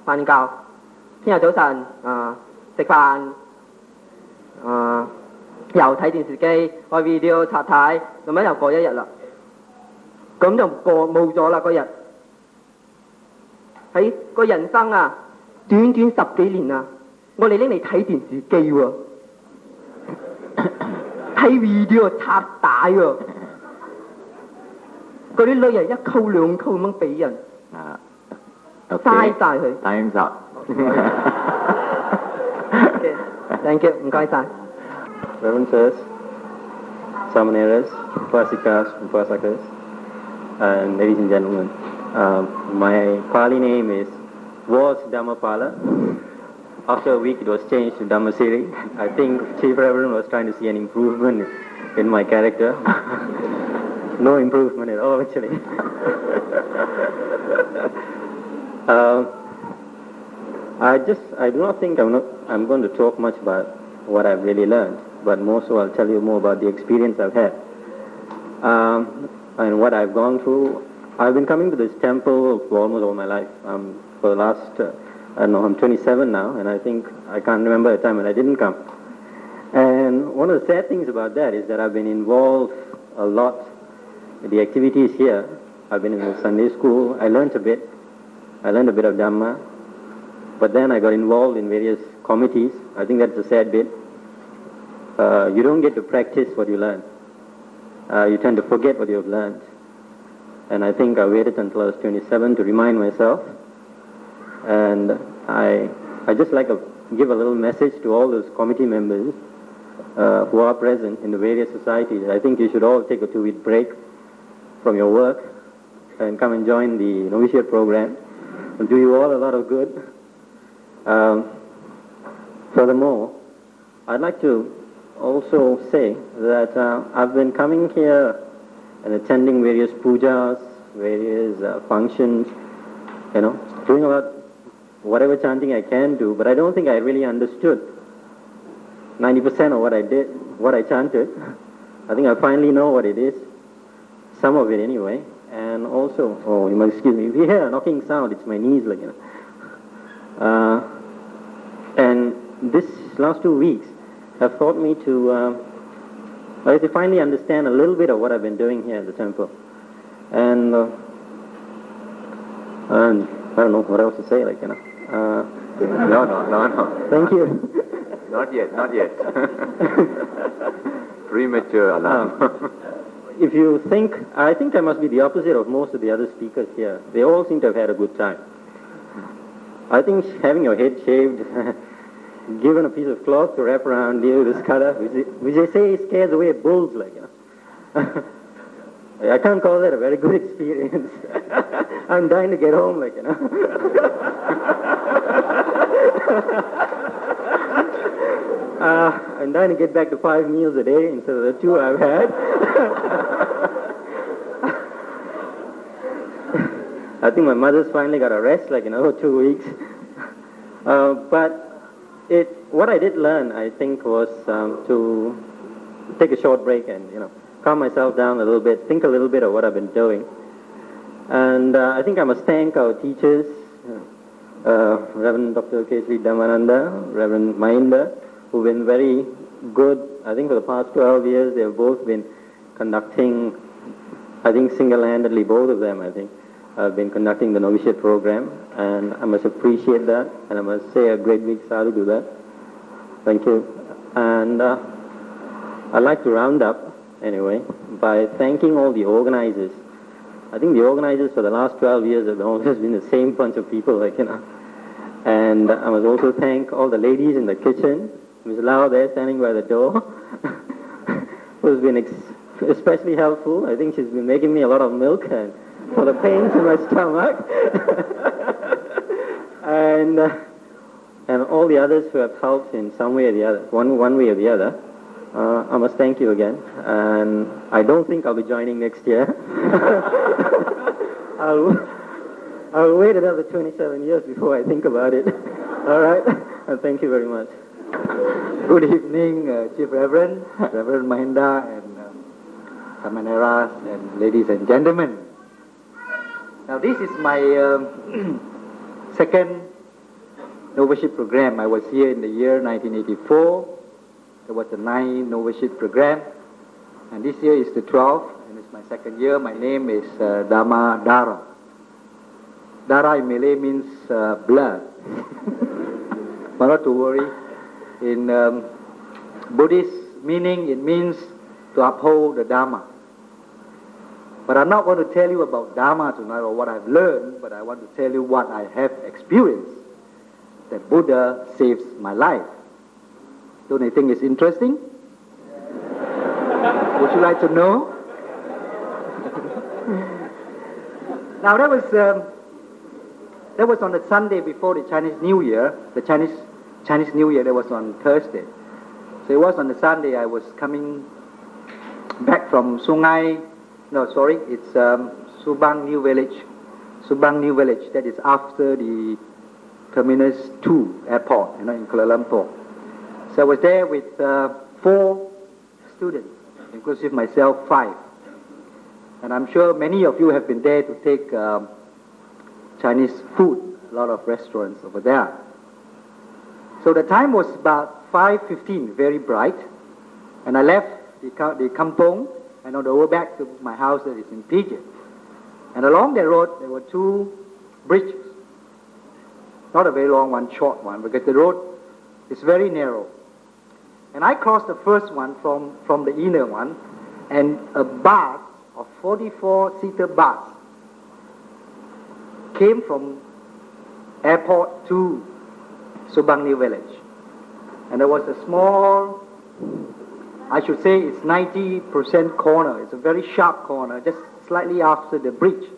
瞓覺，聽日早晨食飯。又睇電視機，開 video 刷睇，咁樣又過一日啦。咁就冇咗啦嗰日。喺個人生短短10幾年我哋拎嚟睇電視機喎，睇 video 刷帶喎，嗰啲女人1溝2溝咁樣俾人，嘥晒佢。Time's up. Thank you， 唔該晒。Reverend Sirs, Samaneras, Upasikas, Upasakas, and ladies and gentlemen, my Pali name was Dhammapala. After a week it was changed to Dhammasiri. I think Chief Reverend was trying to see an improvement in my character. No improvement at all actually. I do not think I'm going to talk much about what I've really learned, but more so I'll tell you more about the experience I've had and what I've gone through. I've been coming to this temple for almost all my life. For the last, I'm 27 now, and I think I can't remember a time when I didn't come. And one of the sad things about that is that I've been involved a lot in the activities here. I've been in the Sunday school. I learned a bit of Dhamma, but then I got involved in various committees. I think that's the sad bit. You don't get to practice what you learn. You tend to forget what you've learned. And I think I waited until I was 27 to remind myself. And I just like to give a little message to all those committee members who are present in the various societies. I think you should all take a 2-week break from your work and come and join the novitiate program. It'll do you all a lot of good. Furthermore, I'd like to also say that I've been coming here and attending various pujas, various functions, doing about whatever chanting I can do, but I don't think I really understood 90% of what I did, what I chanted. I think I finally know what it is, some of it anyway. And also, you must excuse me, if you hear a knocking sound, it's my knees and this last 2 weeks have taught me to I to finally understand a little bit of what I've been doing here at the temple. And I don't know what else to say, No. Thank you. Not yet. Premature alarm. If you think, I think I must be the opposite of most of the other speakers here. They all seem to have had a good time. I think having your head shaved, given a piece of cloth to wrap around you, this color, which they say scares away bulls, I can't call that a very good experience. I'm dying to get home, I'm dying to get back to 5 meals a day instead of the 2 I've had. I think my mother's finally got a rest, 2 weeks. But what I did learn, I think, was to take a short break and, calm myself down a little bit, think a little bit of what I've been doing. And I think I must thank our teachers, Reverend Dr. K.Sri Dhammananda, Reverend Mahinda, who've been very good. I think for the past 12 years, they've both been conducting, I think single-handedly, both of them, I think, have been conducting the novitiate program, and I must appreciate that, and I must say a great big sadhu to that. Thank you. And I'd like to round up, anyway, by thanking all the organizers. I think the organizers for the last 12 years have always been the same bunch of people, And I must also thank all the ladies in the kitchen, Ms. Lau there standing by the door, who's been especially helpful. I think she's been making me a lot of milk and for the pains in my stomach. And all the others who have helped in some way or the other, one way or the other. I must thank you again. And I don't think I'll be joining next year. I'll wait another 27 years before I think about it. All right? And thank you very much. Good evening, Chief Reverend, Reverend Mahinda, and Samaneras, and ladies and gentlemen. Now, this is my second novitiate program. I was here in the year 1984. There was a 9 novitiate program, and this year is the 12th, and it's my second year. My name is Dhammananda. Dara in Malay means blood. But not to worry. In Buddhist meaning, it means to uphold the Dharma. But I'm not going to tell you about Dharma tonight or what I've learned, but I want to tell you what I have experienced. That Buddha saves my life. Don't you think it's interesting? Would you like to know? Now that was on the Sunday before the Chinese New Year. The Chinese New Year, that was on Thursday. So it was on the Sunday. I was coming back from Subang New Village. Subang New Village, that is after the Terminus 2 airport, in Kuala Lumpur. So I was there with 4 students, inclusive myself, 5. And I'm sure many of you have been there to take Chinese food, a lot of restaurants over there. So the time was about 5:15, very bright, and I left the kampong, and on the way back to my house that is in PJ. And along the road, there were 2 bridges. Not a very long one, short one, because the road is very narrow. And I crossed the first one from the inner one, and a bus of 44-seater bus came from airport to Subang New Village. And there was a small, I should say it's 90% corner. It's a very sharp corner, just slightly after the bridge.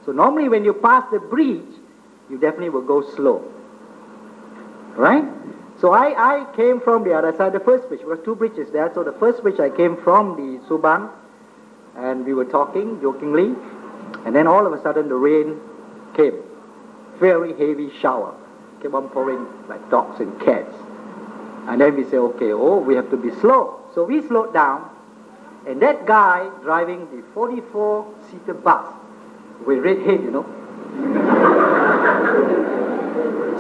So normally when you pass the bridge, you definitely will go slow. Right? So I came from the other side, the first bridge. There were 2 bridges there. So the first bridge I came from the Subang, and we were talking jokingly. And then all of a sudden the rain came. Very heavy shower. Kept on pouring like dogs and cats. And then we say, okay, we have to be slow. So we slowed down, and that guy driving the 44-seater bus with red head,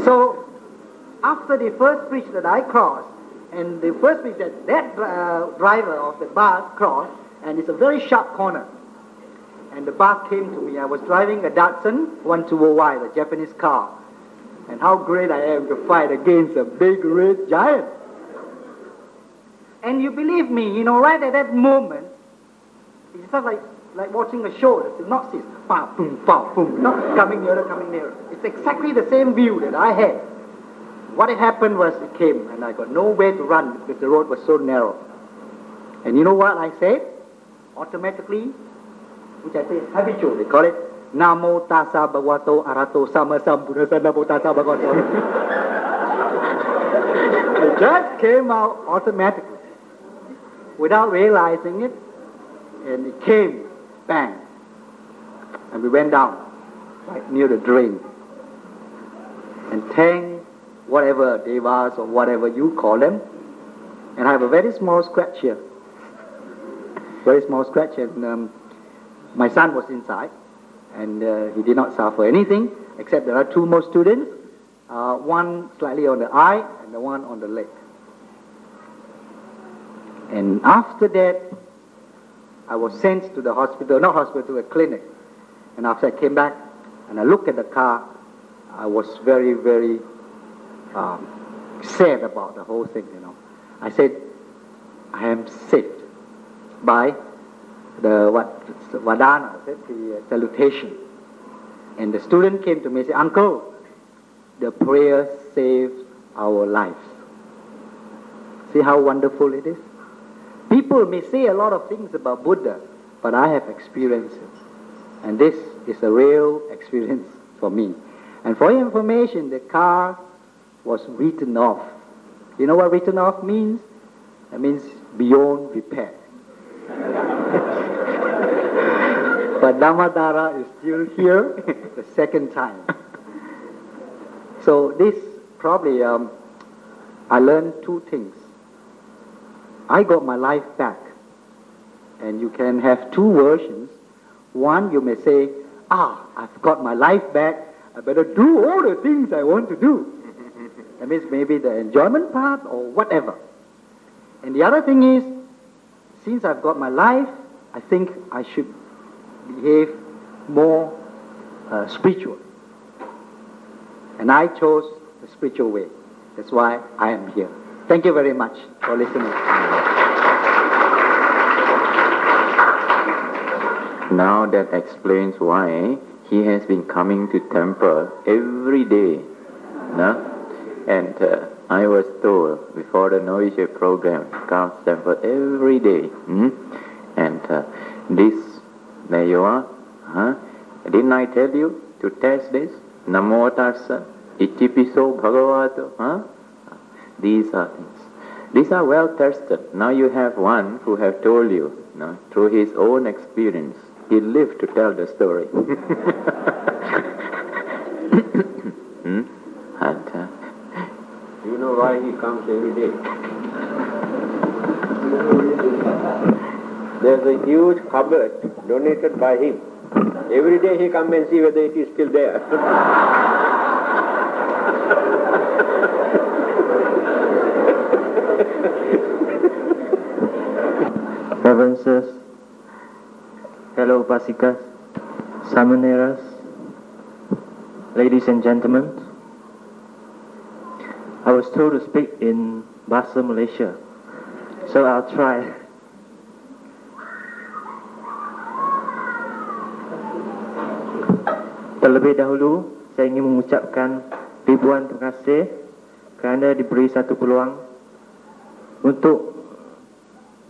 So after the first bridge that I crossed, And the first week that driver of the bus crossed, and it's a very sharp corner. And the bus came to me. I was driving a Datsun 120Y, the Japanese car. And how great I am to fight against a big red giant. And you believe me, right at that moment, it's just like watching a show. The synopsis, pa, boom, coming nearer. It's exactly the same view that I had. What happened was it came, and I got nowhere to run because the road was so narrow. And you know what I said? Automatically, which I say is habitual, they call it, Namo tassa bhagavato arahato sama sambuddhassa namo tassa bhagavato. It just came out automatically, without realizing it, and it came, bang, and we went down, right near the drain. And thank whatever devas or whatever you call them, and I have a very small scratch here. Very small scratch, and my son was inside, and he did not suffer anything, except there are two more students, one slightly on the eye and the one on the leg. And after that, I was sent to the hospital, not hospital, to a clinic. And after I came back and I looked at the car, I was very, very sad about the whole thing, I said, I am saved by the Vadana, the salutation. And the student came to me and said, Uncle, the prayer saved our lives. See how wonderful it is? People may say a lot of things about Buddha, but I have experienced it. And this is a real experience for me. And for your information, the car was written off. You know what written off means? It means beyond repair. But Dhammadara is still here the second time. So this probably, I learned two things. I got my life back. And you can have two versions. One, you may say, I've got my life back. I better do all the things I want to do. That means maybe the enjoyment part or whatever. And the other thing is, since I've got my life, I think I should behave more spiritual. And I chose the spiritual way. That's why I am here. Thank you very much for listening. Now that explains why he has been coming to temple every day. No? And I was told before the Novices program, comes temple every day. And this, there you are. Didn't I tell you to test this? Namo tassa, itipiso bhagavato. These are things. These are well tested. Now you have one who have told you, through his own experience. He lived to tell the story. And, you know why he comes every day? There's a huge cupboard donated by him. Every day he comes and see whether it is still there. Reverences, fellow Upasikas, Samaneras, ladies and gentlemen, I was told to speak in Bahasa Malaysia, so I'll try. Terlebih dahulu, saya ingin mengucapkan ribuan terima kasih kerana diberi satu peluang untuk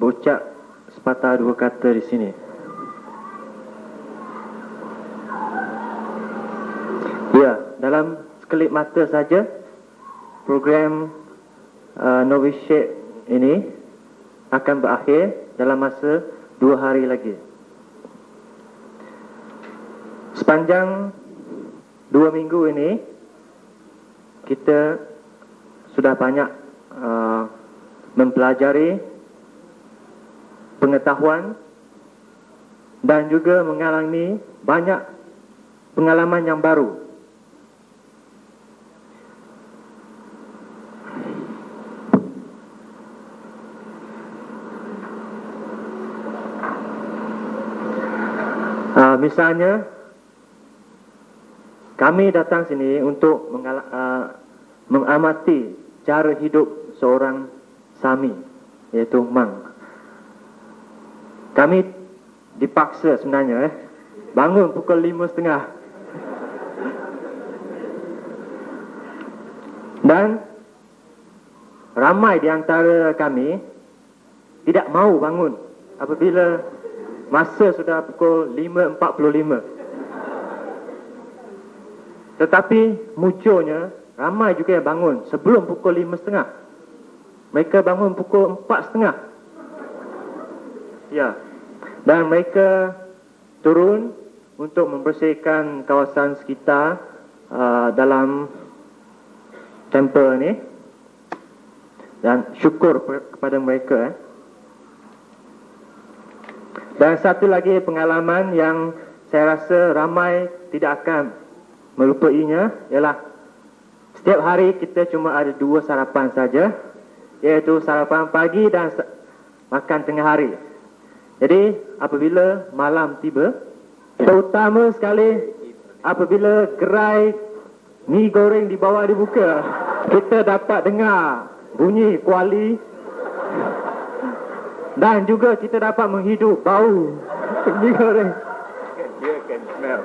berucap sepatah dua kata di sini. Ya, dalam sekelip mata saja, program Novices ini akan berakhir dalam masa 2 hari lagi. Sepanjang 2 minggu ini, kita sudah banyak mempelajari pengetahuan dan juga mengalami banyak pengalaman yang baru. Misalnya, kami datang sini untuk mengamati cara hidup seorang Sami, iaitu Mang. Kami dipaksa sebenarnya bangun pukul 5:30. Dan ramai di antara kami tidak mahu bangun apabila masa sudah pukul 5:45. Tetapi munculnya ramai juga yang bangun sebelum pukul 5:30. Mereka bangun pukul 4:30. Ya. Dan mereka turun untuk membersihkan kawasan sekitar dalam tempel ni. Dan syukur kepada mereka. Dan satu lagi pengalaman yang saya rasa ramai tidak akan melupainya ialah setiap hari kita cuma ada 2 sarapan saja, iaitu sarapan pagi dan makan tengah hari. Jadi apabila malam tiba, terutama sekali apabila gerai mi goreng di bawah dibuka, kita dapat dengar bunyi kuali dan juga kita dapat menghidup bau mi goreng. You can smell.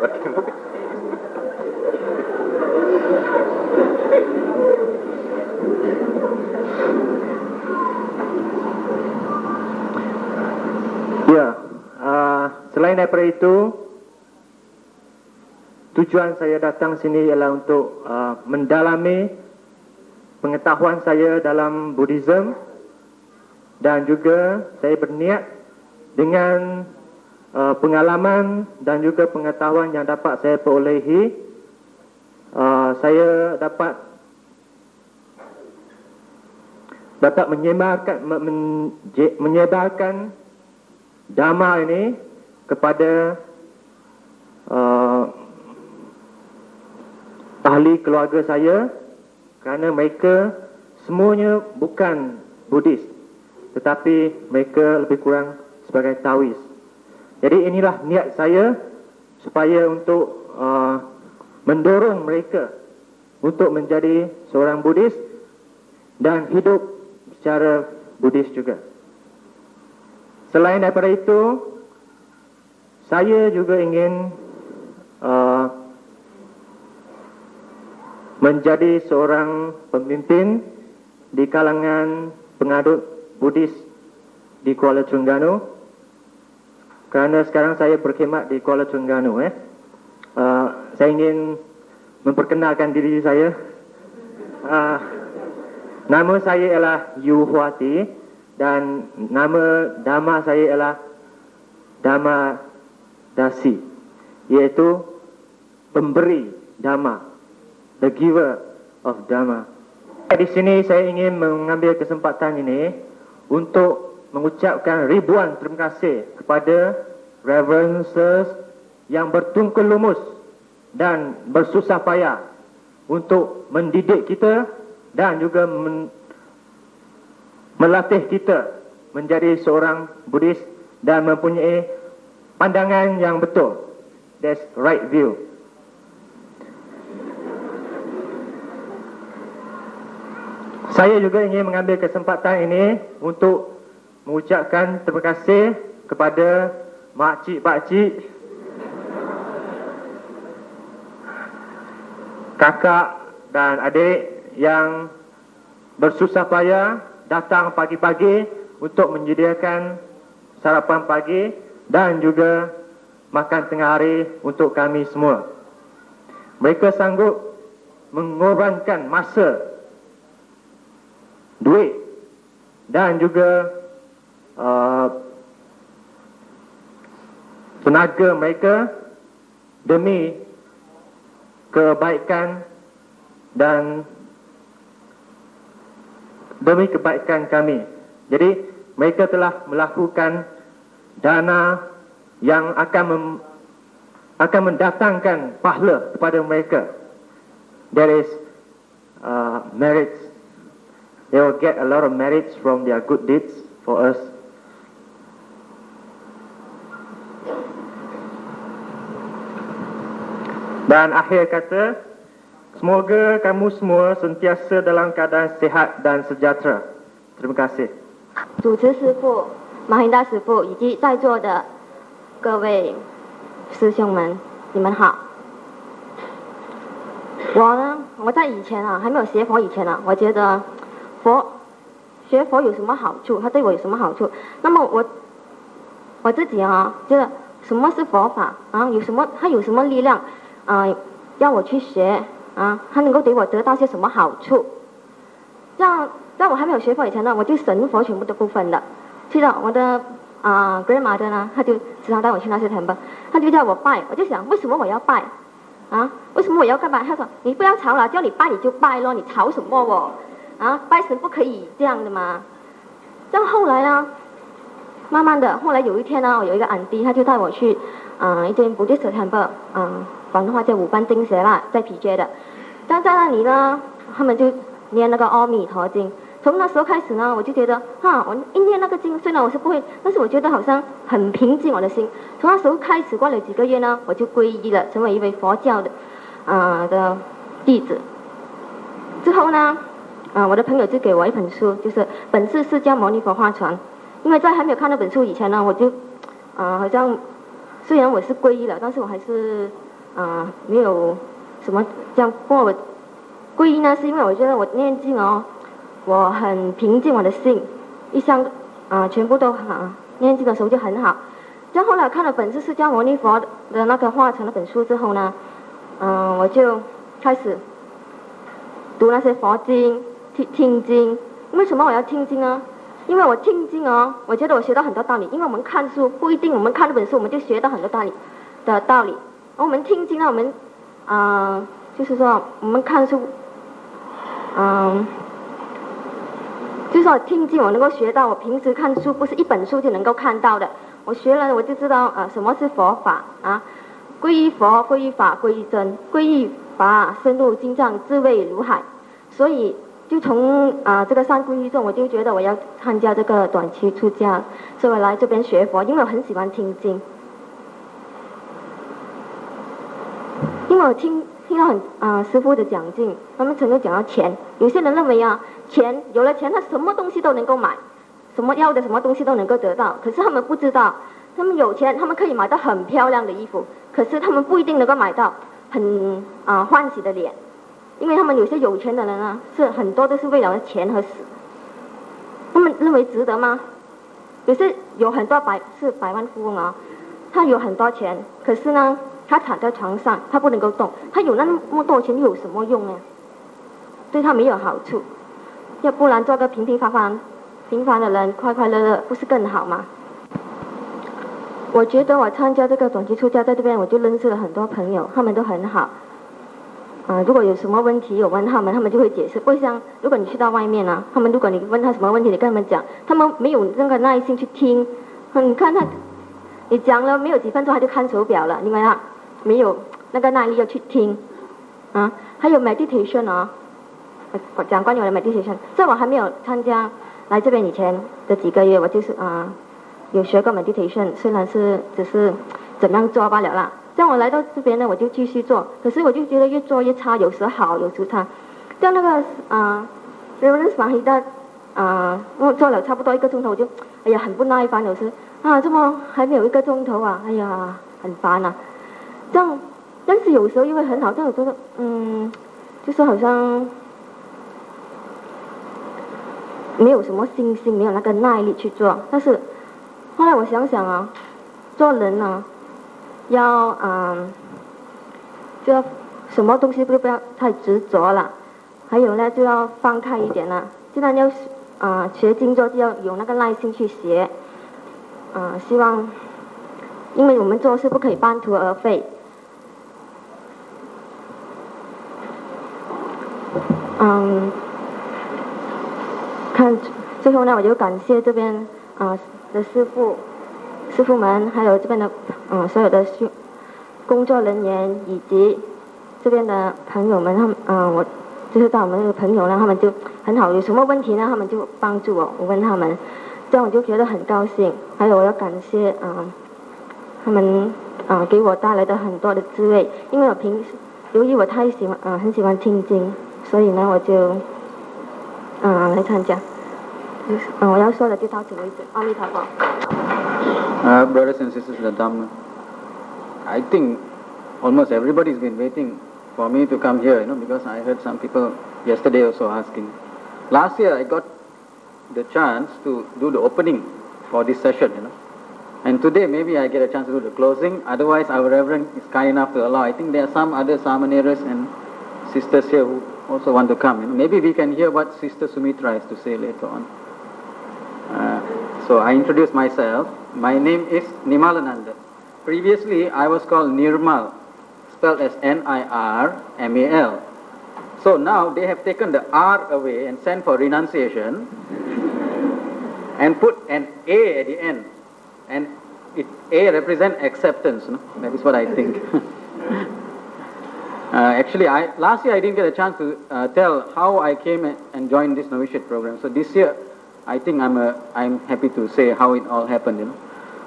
Ya, selain daripada itu, tujuan saya datang sini ialah untuk mendalami pengetahuan saya dalam Buddhism dan juga saya berniat dengan pengalaman dan juga pengetahuan yang dapat saya perolehi, saya dapat menyebarkan Dhamma ini kepada ahli keluarga saya, kerana mereka semuanya bukan Buddhis, tetapi mereka lebih kurang sebagai Taois. Jadi inilah niat saya supaya untuk mendorong mereka untuk menjadi seorang Buddhis dan hidup secara Buddhis juga. Selain daripada itu, saya juga ingin menjadi seorang pemimpin di kalangan pengadut Buddhis di Kuala Terengganu, kerana sekarang saya berkhidmat di Kuala Terengganu. Saya ingin memperkenalkan diri saya. Nama saya ialah Yu Huati dan nama Dhamma saya ialah Dhamma Dasi, iaitu pemberi Dhamma, the giver of Dhamma. Di sini saya ingin mengambil kesempatan ini untuk mengucapkan ribuan terima kasih kepada Reverend Sirs yang bertungkul lumus dan bersusah payah untuk mendidik kita dan juga melatih kita menjadi seorang Buddhis dan mempunyai pandangan yang betul. That's right view. Saya juga ingin mengambil kesempatan ini untuk mengucapkan terima kasih kepada makcik-pakcik, kakak dan adik yang bersusah payah datang pagi-pagi untuk menyediakan sarapan pagi dan juga makan tengah hari untuk kami semua. Mereka sanggup mengorbankan masa, duit dan juga tenaga mereka demi kebaikan dan demi kebaikan kami. Jadi mereka telah melakukan dana yang akan mendatangkan pahala kepada mereka. There is merits. They will get a lot of merits from their good deeds for us. Dan akhir kata, semoga kamu semua sentiasa dalam keadaan sihat dan sejahtera. Terima kasih. 主持师父、马hin达师父以及在座的各位师兄们，你们好。我在以前还没有学佛以前我觉得学佛有什么好处，它对我有什么好处？那么我自己觉得什么是佛法它有什么力量要我去学它能够给我得到些什么好处？在我还没有学佛以前我就神佛全部的部分的。记得我的grandmother 呢，她就时常带我去那些 temple， 她就叫我拜，我就想为什么我要拜为什么我要拜？她说你不要吵了，叫你拜你就拜咯，你吵什么拜神不可以这样的吗？这样后来慢慢的，后来有一天我有一个 auntie， 她就带我去一间 Buddhist temple， 广东话叫武班丁鞋啦，在皮街的。但在那里呢，他们就念那个阿弥陀经。从那时候开始呢，我就觉得我一念那个经，虽然我是不会，但是我觉得好像很平静我的心。从那时候开始，过了几个月呢，我就皈依了，成为一位佛教的弟子。之后呢，我的朋友就给我一本书，就是《本是释迦牟尼佛话传》。因为在还没有看那本书以前呢，我就好像虽然我是皈依了，但是我还是没有什么这样。不过我皈依呢，是因为我觉得我念经我很平静我的心，一向全部都念经的时候就很好。这样后来看了《本是释迦牟尼佛》的那个话传那本书之后呢，我就开始读那些佛经，听经。为什么我要听经呢？因为我听经我觉得我学到很多道理。因为我们看书不一定我们看这本书我们就学到很多道理，而我们听经呢，我们就是说我们看书就是说听经我能够学到我平时看书不是一本书就能够看到的。我学了我就知道什么是佛法皈依佛、皈依法、皈依真，皈依法深入经藏，智慧如海。所以就从这个三皈依中，我就觉得我要参加这个短期出家，所以我来这边学佛，因为我很喜欢听经。因为我听到师父的讲经，他们曾经讲到钱，有些人认为钱有了钱他什么东西都能够买，什么要的什么东西都能够得到，可是他们不知道，他们有钱他们可以买到很漂亮的衣服，可是他们不一定能够买到很欢喜的脸。因为他们有些有钱的人是很多都是为了钱而死，他们认为值得吗？有些有很多百万富翁他有很多钱，可是呢他躺在床上他不能够动，他有那么多钱又有什么用呢？对他没有好处。要不然做个平凡的人，快快乐乐不是更好吗？我觉得我参加这个短期出家在这边，我就认识了很多朋友，他们都很好。如果有什么问题我问他们就会解释。不像如果你去到外面他们如果你问他什么问题，你跟他们讲，他们没有那个耐心去听。你看你讲了没有几分钟他就看手表了，因为他没有那个耐力要去听还有 meditation 讲关于我的 meditation， 在我还没有参加来这边以前的几个月，我就是有学过 meditation， 虽然是只是怎么样做罢了啦。这样我来到这边呢，我就继续做，可是我就觉得越做越差，有时好，有时差。这样那个Reverend Mahida我做了差不多1个钟头，我就很不耐烦，有时怎么还没有1个钟头很烦这样，但是有时候又会很好，但我觉得就是好像没有什么信心，没有那个耐力去做。但是后来我想想做人要就要什么东西不要太执着了，还有呢就要放开一点了。既然要学经做，就要有那个耐心去学。希望，因为我们做事不可以半途而废。最后呢，我就感谢这边的师父们，还有这边的所有的工作人员以及这边的朋友们，他们我就是到我们的朋友呢，他们就很好，有什么问题呢，他们就帮助我问他们，这样我就觉得很高兴。还有我要感谢他们给我带来的很多的滋味。因为由于我很喜欢听经，所以呢我就来参加。我要说的就到此为止。阿弥陀佛。Brothers and sisters in the Dhamma, I think almost everybody's been waiting for me to come here, because I heard some people yesterday also asking. Last year I got the chance to do the opening for this session, and today maybe I get a chance to do the closing. Otherwise, our Reverend is kind enough to allow. I think there are some other Samaneras and sisters here who also want to come. Maybe we can hear what Sister Sumitra has to say later on. So I introduce myself. My name is Nimalananda. Previously, I was called Nirmal, spelled as Nirmal. So now they have taken the R away and sent for renunciation and put an A at the end. And A represents acceptance. That is what I think. Actually, last year I didn't get a chance to tell how I came and joined this novitiate program. So this year, I think I'm happy to say how it all happened.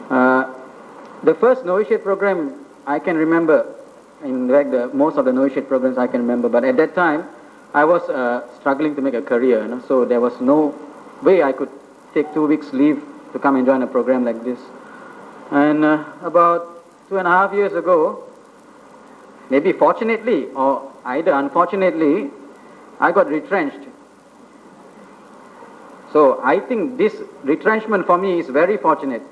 The first novitiate program I can remember. In fact, most of the novitiate programs I can remember. But at that time, I was struggling to make a career. So there was no way I could take 2 weeks leave to come and join a program like this. And about 2.5 years ago, maybe fortunately or either unfortunately, I got retrenched. So I think this retrenchment for me is very fortunate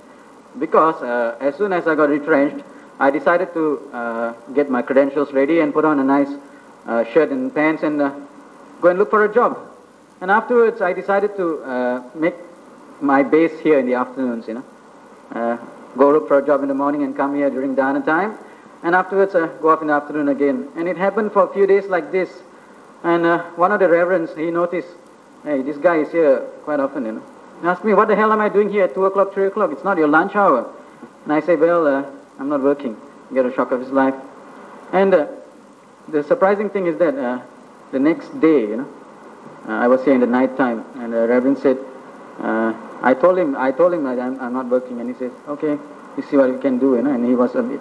because as soon as I got retrenched, I decided to get my credentials ready and put on a nice shirt and pants and go and look for a job. And afterwards, I decided to make my base here in the afternoons, go look for a job in the morning and come here during dana time. And afterwards, go off in the afternoon again. And it happened for a few days like this. And one of the reverends, he noticed, hey, this guy is here quite often, He asked me, what the hell am I doing here at 2 o'clock, 3 o'clock? It's not your lunch hour. And I say, well, I'm not working. Get a shock of his life. And the surprising thing is that the next day, I was here in the night time, and the reverend said, I told him that I'm not working, and he says, okay, you see what you can do, and he was a bit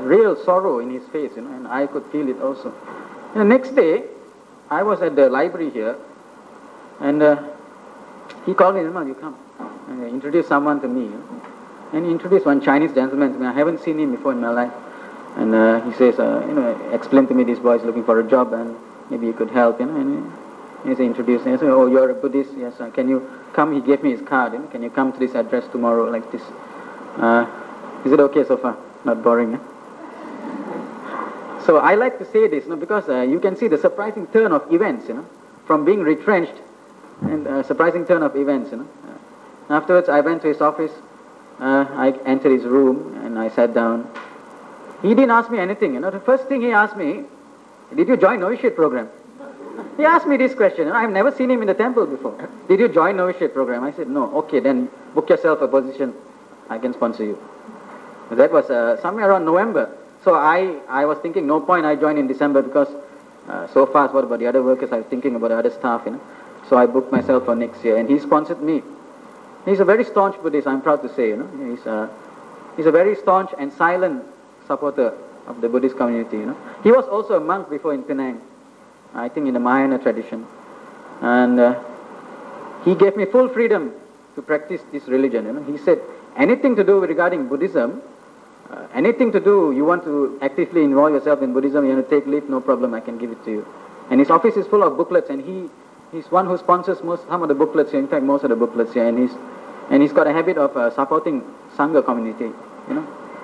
real sorrow in his face, and I could feel it also. And the next day, I was at the library here, and he called me, you come, and he introduced someone to me, and he introduced one Chinese gentleman to me. I haven't seen him before in my life, and he says, explain to me this boy is looking for a job, and maybe you could help, and he's introduced, and I said, oh, you're a Buddhist, yes, can you come? He gave me his card, can you come to this address tomorrow like this? Is it okay so far? Not boring, So I like to say this, because you can see the surprising turn of events, from being retrenched, and a surprising turn of events, Afterwards, I went to his office, I entered his room, and I sat down. He didn't ask me anything, The first thing he asked me, did you join novitiate program? He asked me this question, and I've never seen him in the temple before. Did you join novitiate program? I said, no. Okay, then book yourself a position. I can sponsor you. That was somewhere around November. So I was thinking, no point I joined in December because so fast, what about the other workers? I was thinking about the other staff, So I booked myself for next year, and he sponsored me. He's a very staunch Buddhist, I'm proud to say, He's a very staunch and silent supporter of the Buddhist community, He was also a monk before in Penang, I think in the Mahayana tradition. And he gave me full freedom to practice this religion, He said, anything to do regarding Buddhism, anything to do, you want to actively involve yourself in Buddhism, you want to take leave, no problem, I can give it to you. And his office is full of booklets, and he's one who sponsors some of the booklets here, in fact most of the booklets here, and he's got a habit of supporting Sangha community,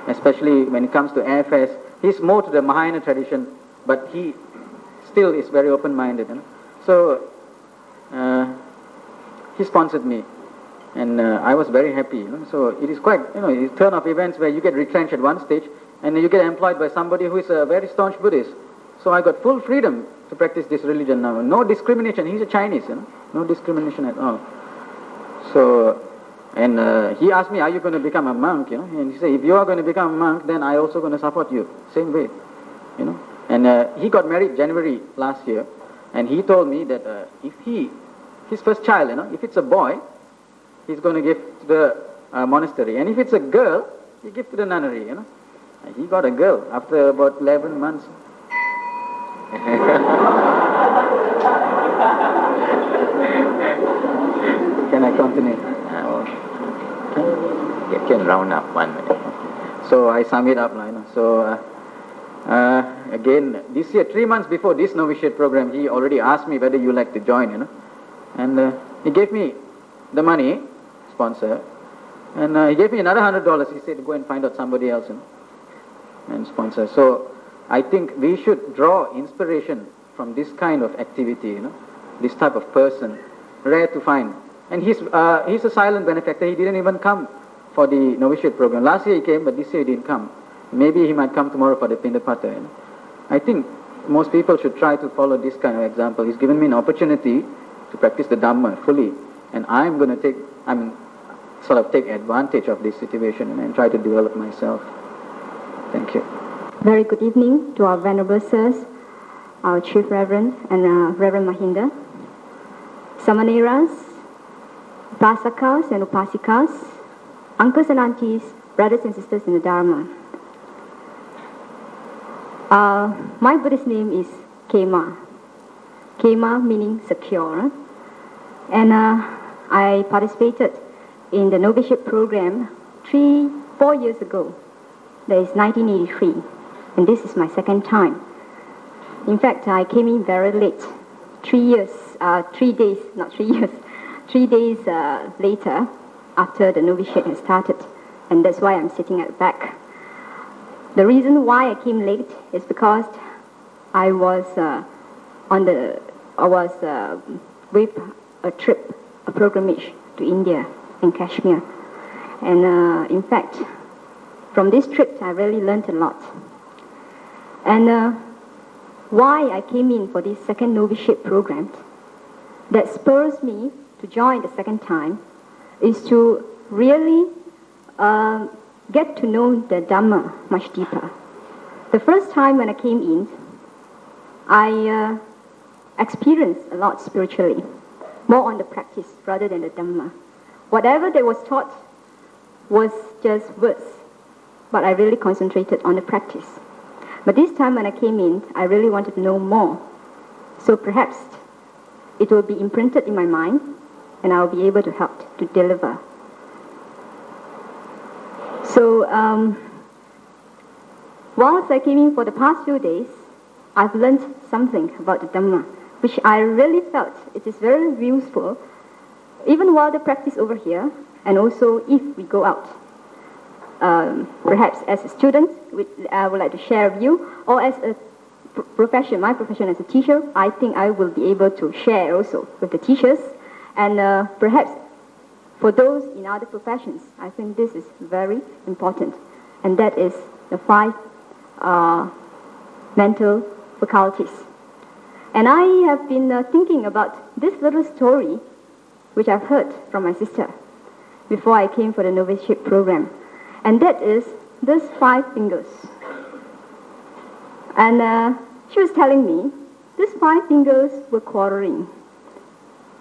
especially when it comes to airfares. He's more to the Mahayana tradition, but he still is very open-minded, So he sponsored me. And I was very happy, So it is quite, a turn of events where you get retrenched at one stage and you get employed by somebody who is a very staunch Buddhist. So I got full freedom to practice this religion now. No discrimination. He's a Chinese, No discrimination at all. So, and he asked me, are you going to become a monk, And he said, if you are going to become a monk, then I also going to support you. Same way, And he got married January last year. And he told me that if his first child, if it's a boy, he's going to give to the monastery. And if it's a girl, he gave to the nunnery, you know. And he got a girl after about 11 months. Can I continue? You can round up 1 minute. So I sum it up, you know. So again, this year, 3 months before this novitiate program, he already asked me whether you like to join, you know. And he gave me the money, sponsor, and he gave me another $100. He said, go and find out somebody else, you know, and sponsor. So I think we should draw inspiration from this kind of activity, you know, this type of person, rare to find. And he's a silent benefactor. He didn't even come for the novitiate program. Last year he came, but this year he didn't come. Maybe he might come tomorrow for the Pindapata, you know. I think most people should try to follow this kind of example. He's given me an opportunity to practice the Dhamma fully, and I'm going to take advantage of this situation and try to develop myself. Thank you. Very good evening to our Venerable Sirs, our Chief Reverend and Reverend Mahinda, Samaneras, Upasakas and Upasikas, uncles and aunties, brothers and sisters in the Dharma. My Buddhist name is Kema. Kema meaning secure. And I participated in the novitiate program 4 years ago. That is 1983. And this is my second time. In fact, I came in very late. 3 days later after the novitiate had started. And that's why I'm sitting at the back. The reason why I came late is because I was with a pilgrimage to India and Kashmir. And in fact, from this trip, I really learned a lot. And why I came in for this second novitiate program that spurs me to join the second time is to really get to know the Dhamma much deeper. The first time when I came in, I experienced a lot spiritually, more on the practice rather than the Dhamma. Whatever that was taught was just words, but I really concentrated on the practice. But this time when I came in, I really wanted to know more. So perhaps it will be imprinted in my mind, and I will be able to help to deliver. So whilst I came in for the past few days, I've learned something about the Dhamma, which I really felt it is very useful, even while the practice over here, and also if we go out. Perhaps as a student, I would like to share with you, or as a profession, my profession as a teacher, I think I will be able to share also with the teachers, and perhaps for those in other professions, I think this is very important, and that is the 5 mental faculties. And I have been thinking about this little story, which I've heard from my sister before I came for the novitiate program, and that is these 5 fingers. And she was telling me these 5 fingers were quarreling,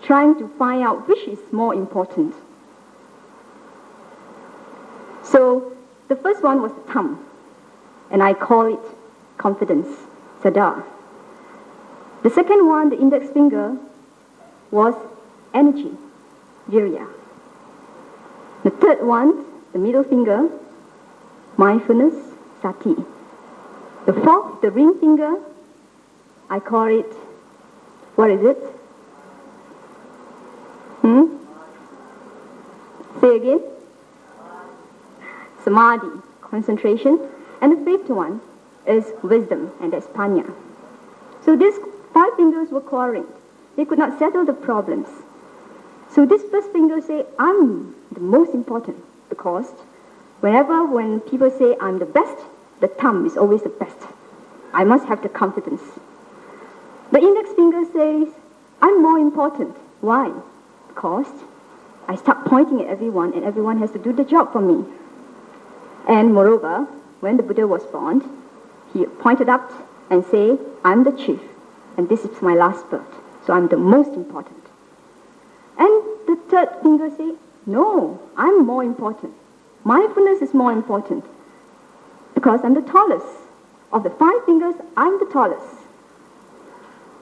trying to find out which is more important. So the first one was the thumb, and I call it confidence, Sada. The second one, the index finger, was energy, Virya. The third one, the middle finger, mindfulness, Sati. The fourth, the ring finger, I call it, what is it? Say again? Samadhi, concentration. And the fifth one is wisdom, and that's Panya. So these 5 fingers were quarreling. They could not settle the problems. So this first finger say, I'm the most important, because when people say I'm the best, the thumb is always the best. I must have the confidence. The index finger says, I'm more important. Why? Because I start pointing at everyone, and everyone has to do the job for me. And moreover, when the Buddha was born, he pointed up and said, I'm the chief, and this is my last birth, so I'm the most important. And the third finger said, no, I'm more important. mindfulness is more important because I'm the tallest. Of the 5 fingers, I'm the tallest.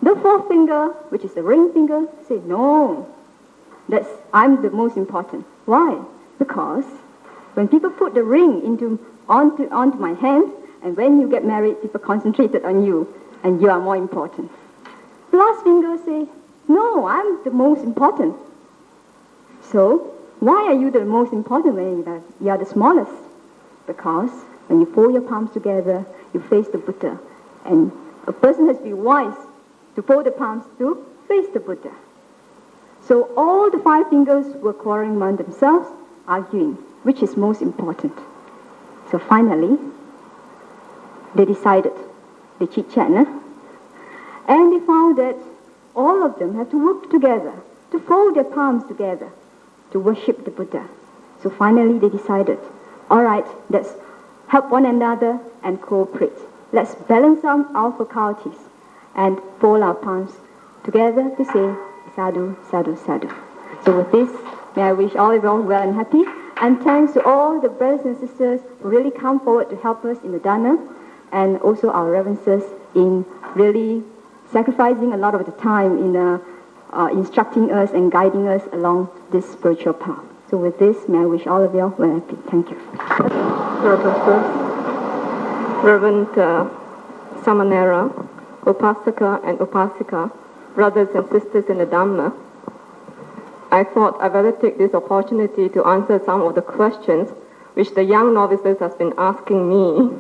The 4th finger, which is the ring finger, say, no, I'm the most important. Why? Because when people put the ring onto my hand, and when you get married, people concentrated on you, and you are more important. The last finger say, no, I'm the most important. So, why are you the most important when you are the smallest? Because when you fold your palms together, you face the Buddha. And a person has to be wise to fold the palms to face the Buddha. So all the 5 fingers were quarreling among themselves, arguing which is most important. So finally, they decided, they chit-chat, and they found that all of them had to work together, to fold their palms together, to worship the Buddha. So finally they decided, all right, let's help one another and cooperate. Let's balance out our faculties and fold our palms together to say, sadhu, sadhu, sadhu. So with this, may I wish all of you all well and happy. And thanks to all the brothers and sisters who really come forward to help us in the Dana, and also our reverences in really sacrificing a lot of the time in instructing us and guiding us along this spiritual path. So with this, may I wish all of you all well and happy. Thank you. Reverend Samanera, Upasaka and Upasika, brothers and sisters in the Dhamma, I thought I'd better take this opportunity to answer some of the questions which the young novices have been asking me.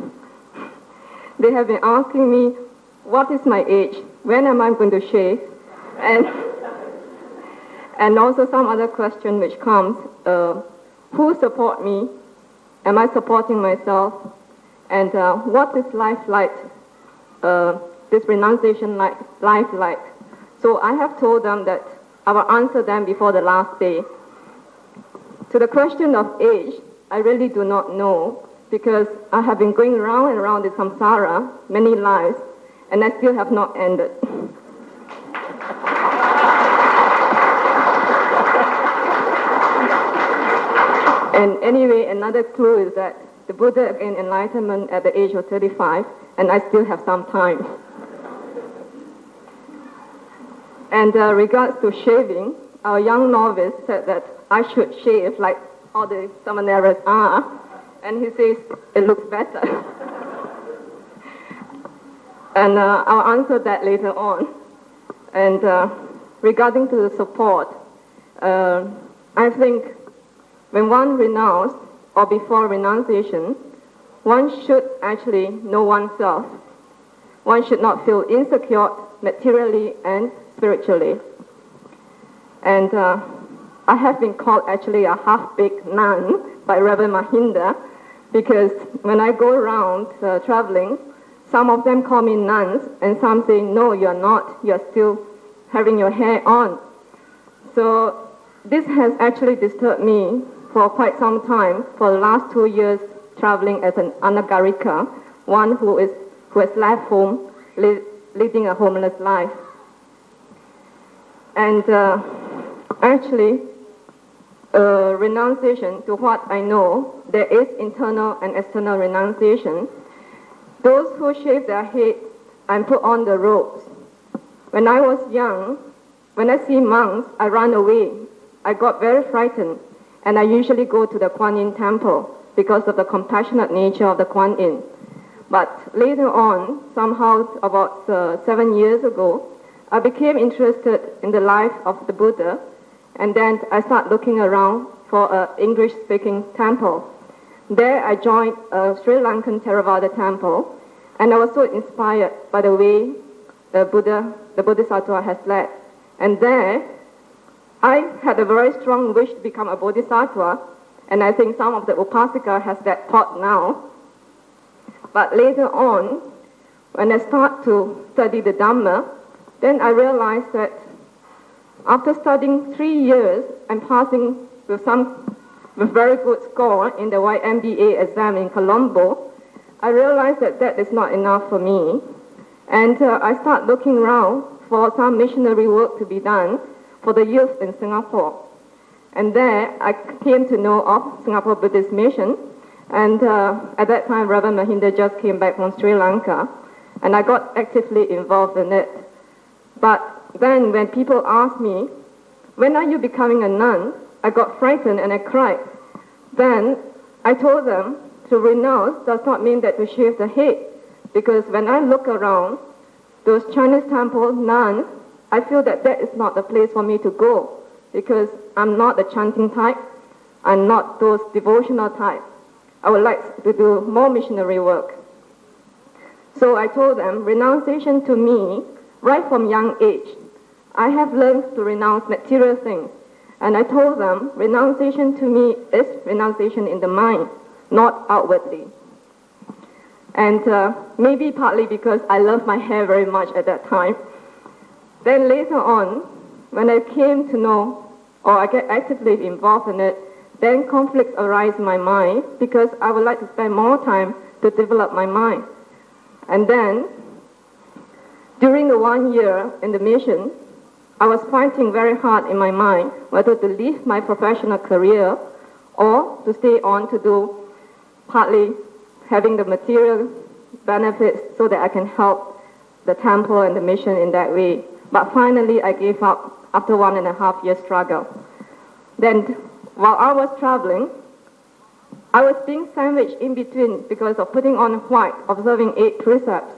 They have been asking me, what is my age? When am I going to shave? And also some other question which comes, who support me? Am I supporting myself? And what is life like? This renunciation life like? So I have told them that I will answer them before the last day. To the question of age, I really do not know, because I have been going round and round the samsara many lives, and I still have not ended. And anyway, another clue is that the Buddha gained enlightenment at the age of 35, and I still have some time. And regards to shaving, our young novice said that I should shave like all the Samaneras are, and he says it looks better. And I'll answer that later on. And regarding to the support, I think when one renounced or before renunciation, one should actually know oneself. One should not feel insecure materially and spiritually. And I have been called actually a half-baked nun by Reverend Mahinda, because when I go around traveling, some of them call me nuns, and some say, no, you're not, you're still having your hair on. So this has actually disturbed me for quite some time, for the last 2 years traveling as an anagarika, one who has left home, leading a homeless life. And actually, renunciation, to what I know, there is internal and external renunciation. Those who shave their head and put on the robes. When I was young, when I see monks, I run away. I got very frightened, and I usually go to the Kuan Yin temple because of the compassionate nature of the Kuan Yin. But later on, somehow about 7 years ago, I became interested in the life of the Buddha, and then I started looking around for an English-speaking temple. There I joined a Sri Lankan Theravada temple, and I was so inspired by the way the Bodhisattva has led. And there, I had a very strong wish to become a Bodhisattva, and I think some of the Upasika has that thought now. But later on, when I start to study the Dhamma, then I realized that after studying 3 years and passing with very good score in the YMBA exam in Colombo, I realized that that is not enough for me. And I start looking around for some missionary work to be done for the youth in Singapore. And there I came to know of Singapore Buddhist Mission. And at that time, Reverend Mahinda just came back from Sri Lanka, and I got actively involved in it. But then when people asked me, when are you becoming a nun? I got frightened and I cried. Then I told them to renounce does not mean that to shave the head, because when I look around those Chinese temple nuns, I feel that that is not the place for me to go, because I'm not the chanting type, I'm not those devotional type. I would like to do more missionary work. So I told them, renunciation to me, right from young age, I have learned to renounce material things. And I told them, renunciation to me is renunciation in the mind, not outwardly. And maybe partly because I love my hair very much at that time. Then later on, when I came to know, or I get actively involved in it, then conflicts arise in my mind because I would like to spend more time to develop my mind. And then, during the 1 year in the mission, I was fighting very hard in my mind whether to leave my professional career or to stay on to do partly having the material benefits so that I can help the temple and the mission in that way. But finally, I gave up after 1.5 year struggle. Then, while I was traveling, I was being sandwiched in between because of putting on white, observing 8 precepts.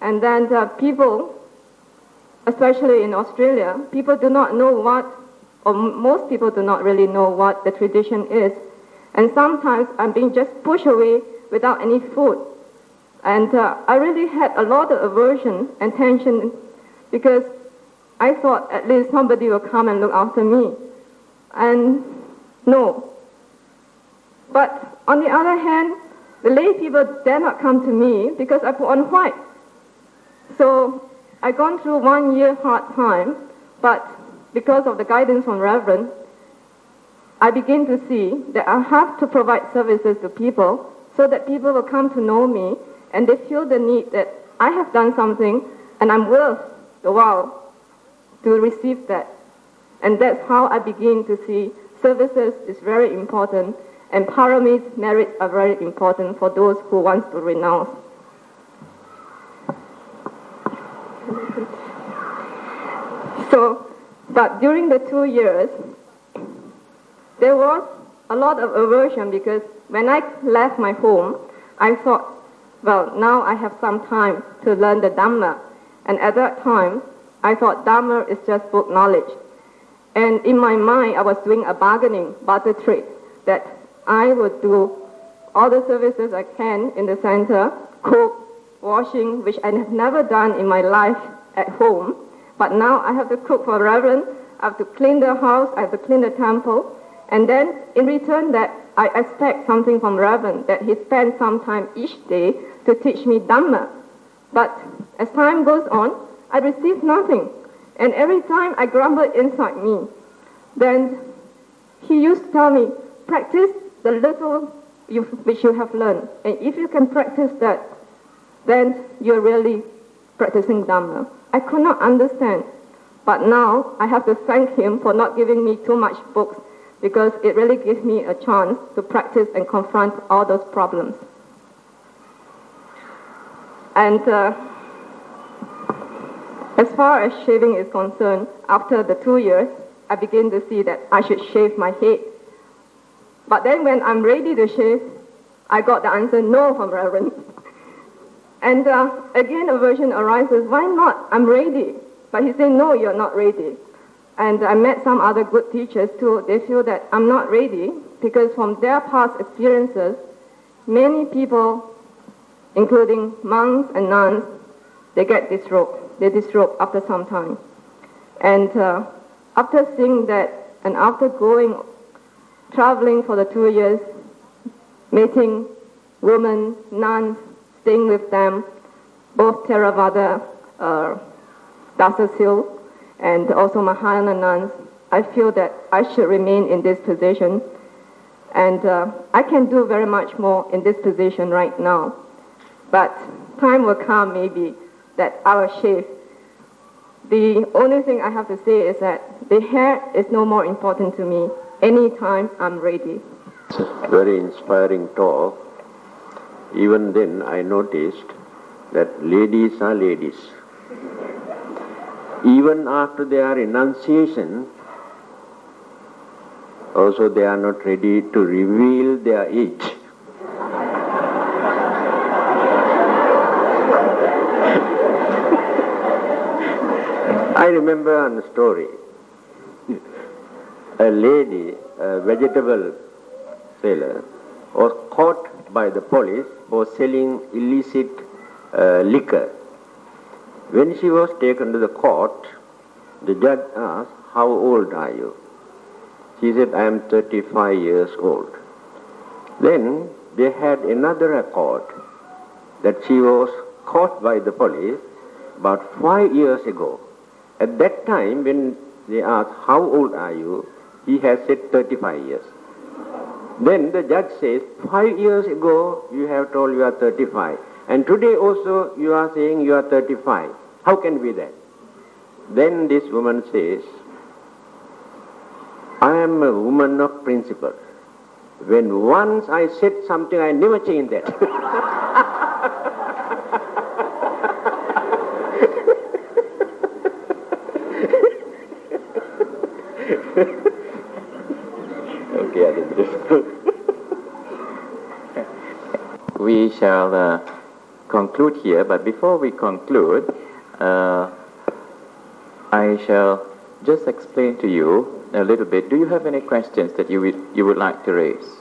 And then people, especially in Australia, people do not know what, or most people do not really know what the tradition is. And sometimes I'm being just pushed away without any food. And I really had a lot of aversion and tension because I thought at least somebody will come and look after me. And no. But on the other hand, the lay people dare not come to me because I put on white. So I gone through 1 year hard time, but because of the guidance from Reverend, I begin to see that I have to provide services to people so that people will come to know me and they feel the need that I have done something and I'm worth the while to receive that. And that's how I begin to see services is very important and paramis, merits are very important for those who want to renounce. So, but during the 2 years, there was a lot of aversion because when I left my home, I thought, well, now I have some time to learn the Dhamma. And at that time, I thought Dhamma is just book knowledge. And in my mind, I was doing a barter trade, that I would do all the services I can in the center, cook, washing, which I have never done in my life at home. But now I have to cook for Reverend, I have to clean the house, I have to clean the temple. And then in return that I expect something from Reverend, that he spends some time each day to teach me Dhamma. But as time goes on, I receive nothing. And every time I grumble inside me. Then he used to tell me, practice the little which you have learned. And if you can practice that, then you're really practicing Dhamma. I could not understand. But now I have to thank him for not giving me too much books, because it really gives me a chance to practice and confront all those problems. And as far as shaving is concerned, after the 2 years, I begin to see that I should shave my head. But then when I'm ready to shave, I got the answer no from Reverend. And again, aversion arises, why not? I'm ready. But he said, no, you're not ready. And I met some other good teachers too. They feel that I'm not ready because from their past experiences, many people, including monks and nuns, they get disrobed. They disrobe after some time. And after seeing that and after traveling for the 2 years, meeting women, nuns, staying with them, both Theravada, Dasasil, and also Mahayana nuns, I feel that I should remain in this position. And I can do very much more in this position right now. But time will come maybe that I will shave. The only thing I have to say is that the hair is no more important to me. anytime I'm ready. Very inspiring talk. Even then I noticed that ladies are ladies. Even after their renunciation, also they are not ready to reveal their age. I remember a story. A lady, a vegetable seller, was caught by the police for selling illicit liquor. When she was taken to the court, the judge asked, "How old are you?" She said, "I am 35 years old." Then they had another record that she was caught by the police about 5 years ago. At that time, when they asked, "How old are you?" he has said 35 years. Then the judge says, 5 years ago you have told you are 35, and today also you are saying you are 35. How can be that? Then this woman says, "I am a woman of principle. When once I said something, I never change that." We shall conclude here, but before we conclude, I shall just explain to you a little bit. Do you have any questions that you would like to raise?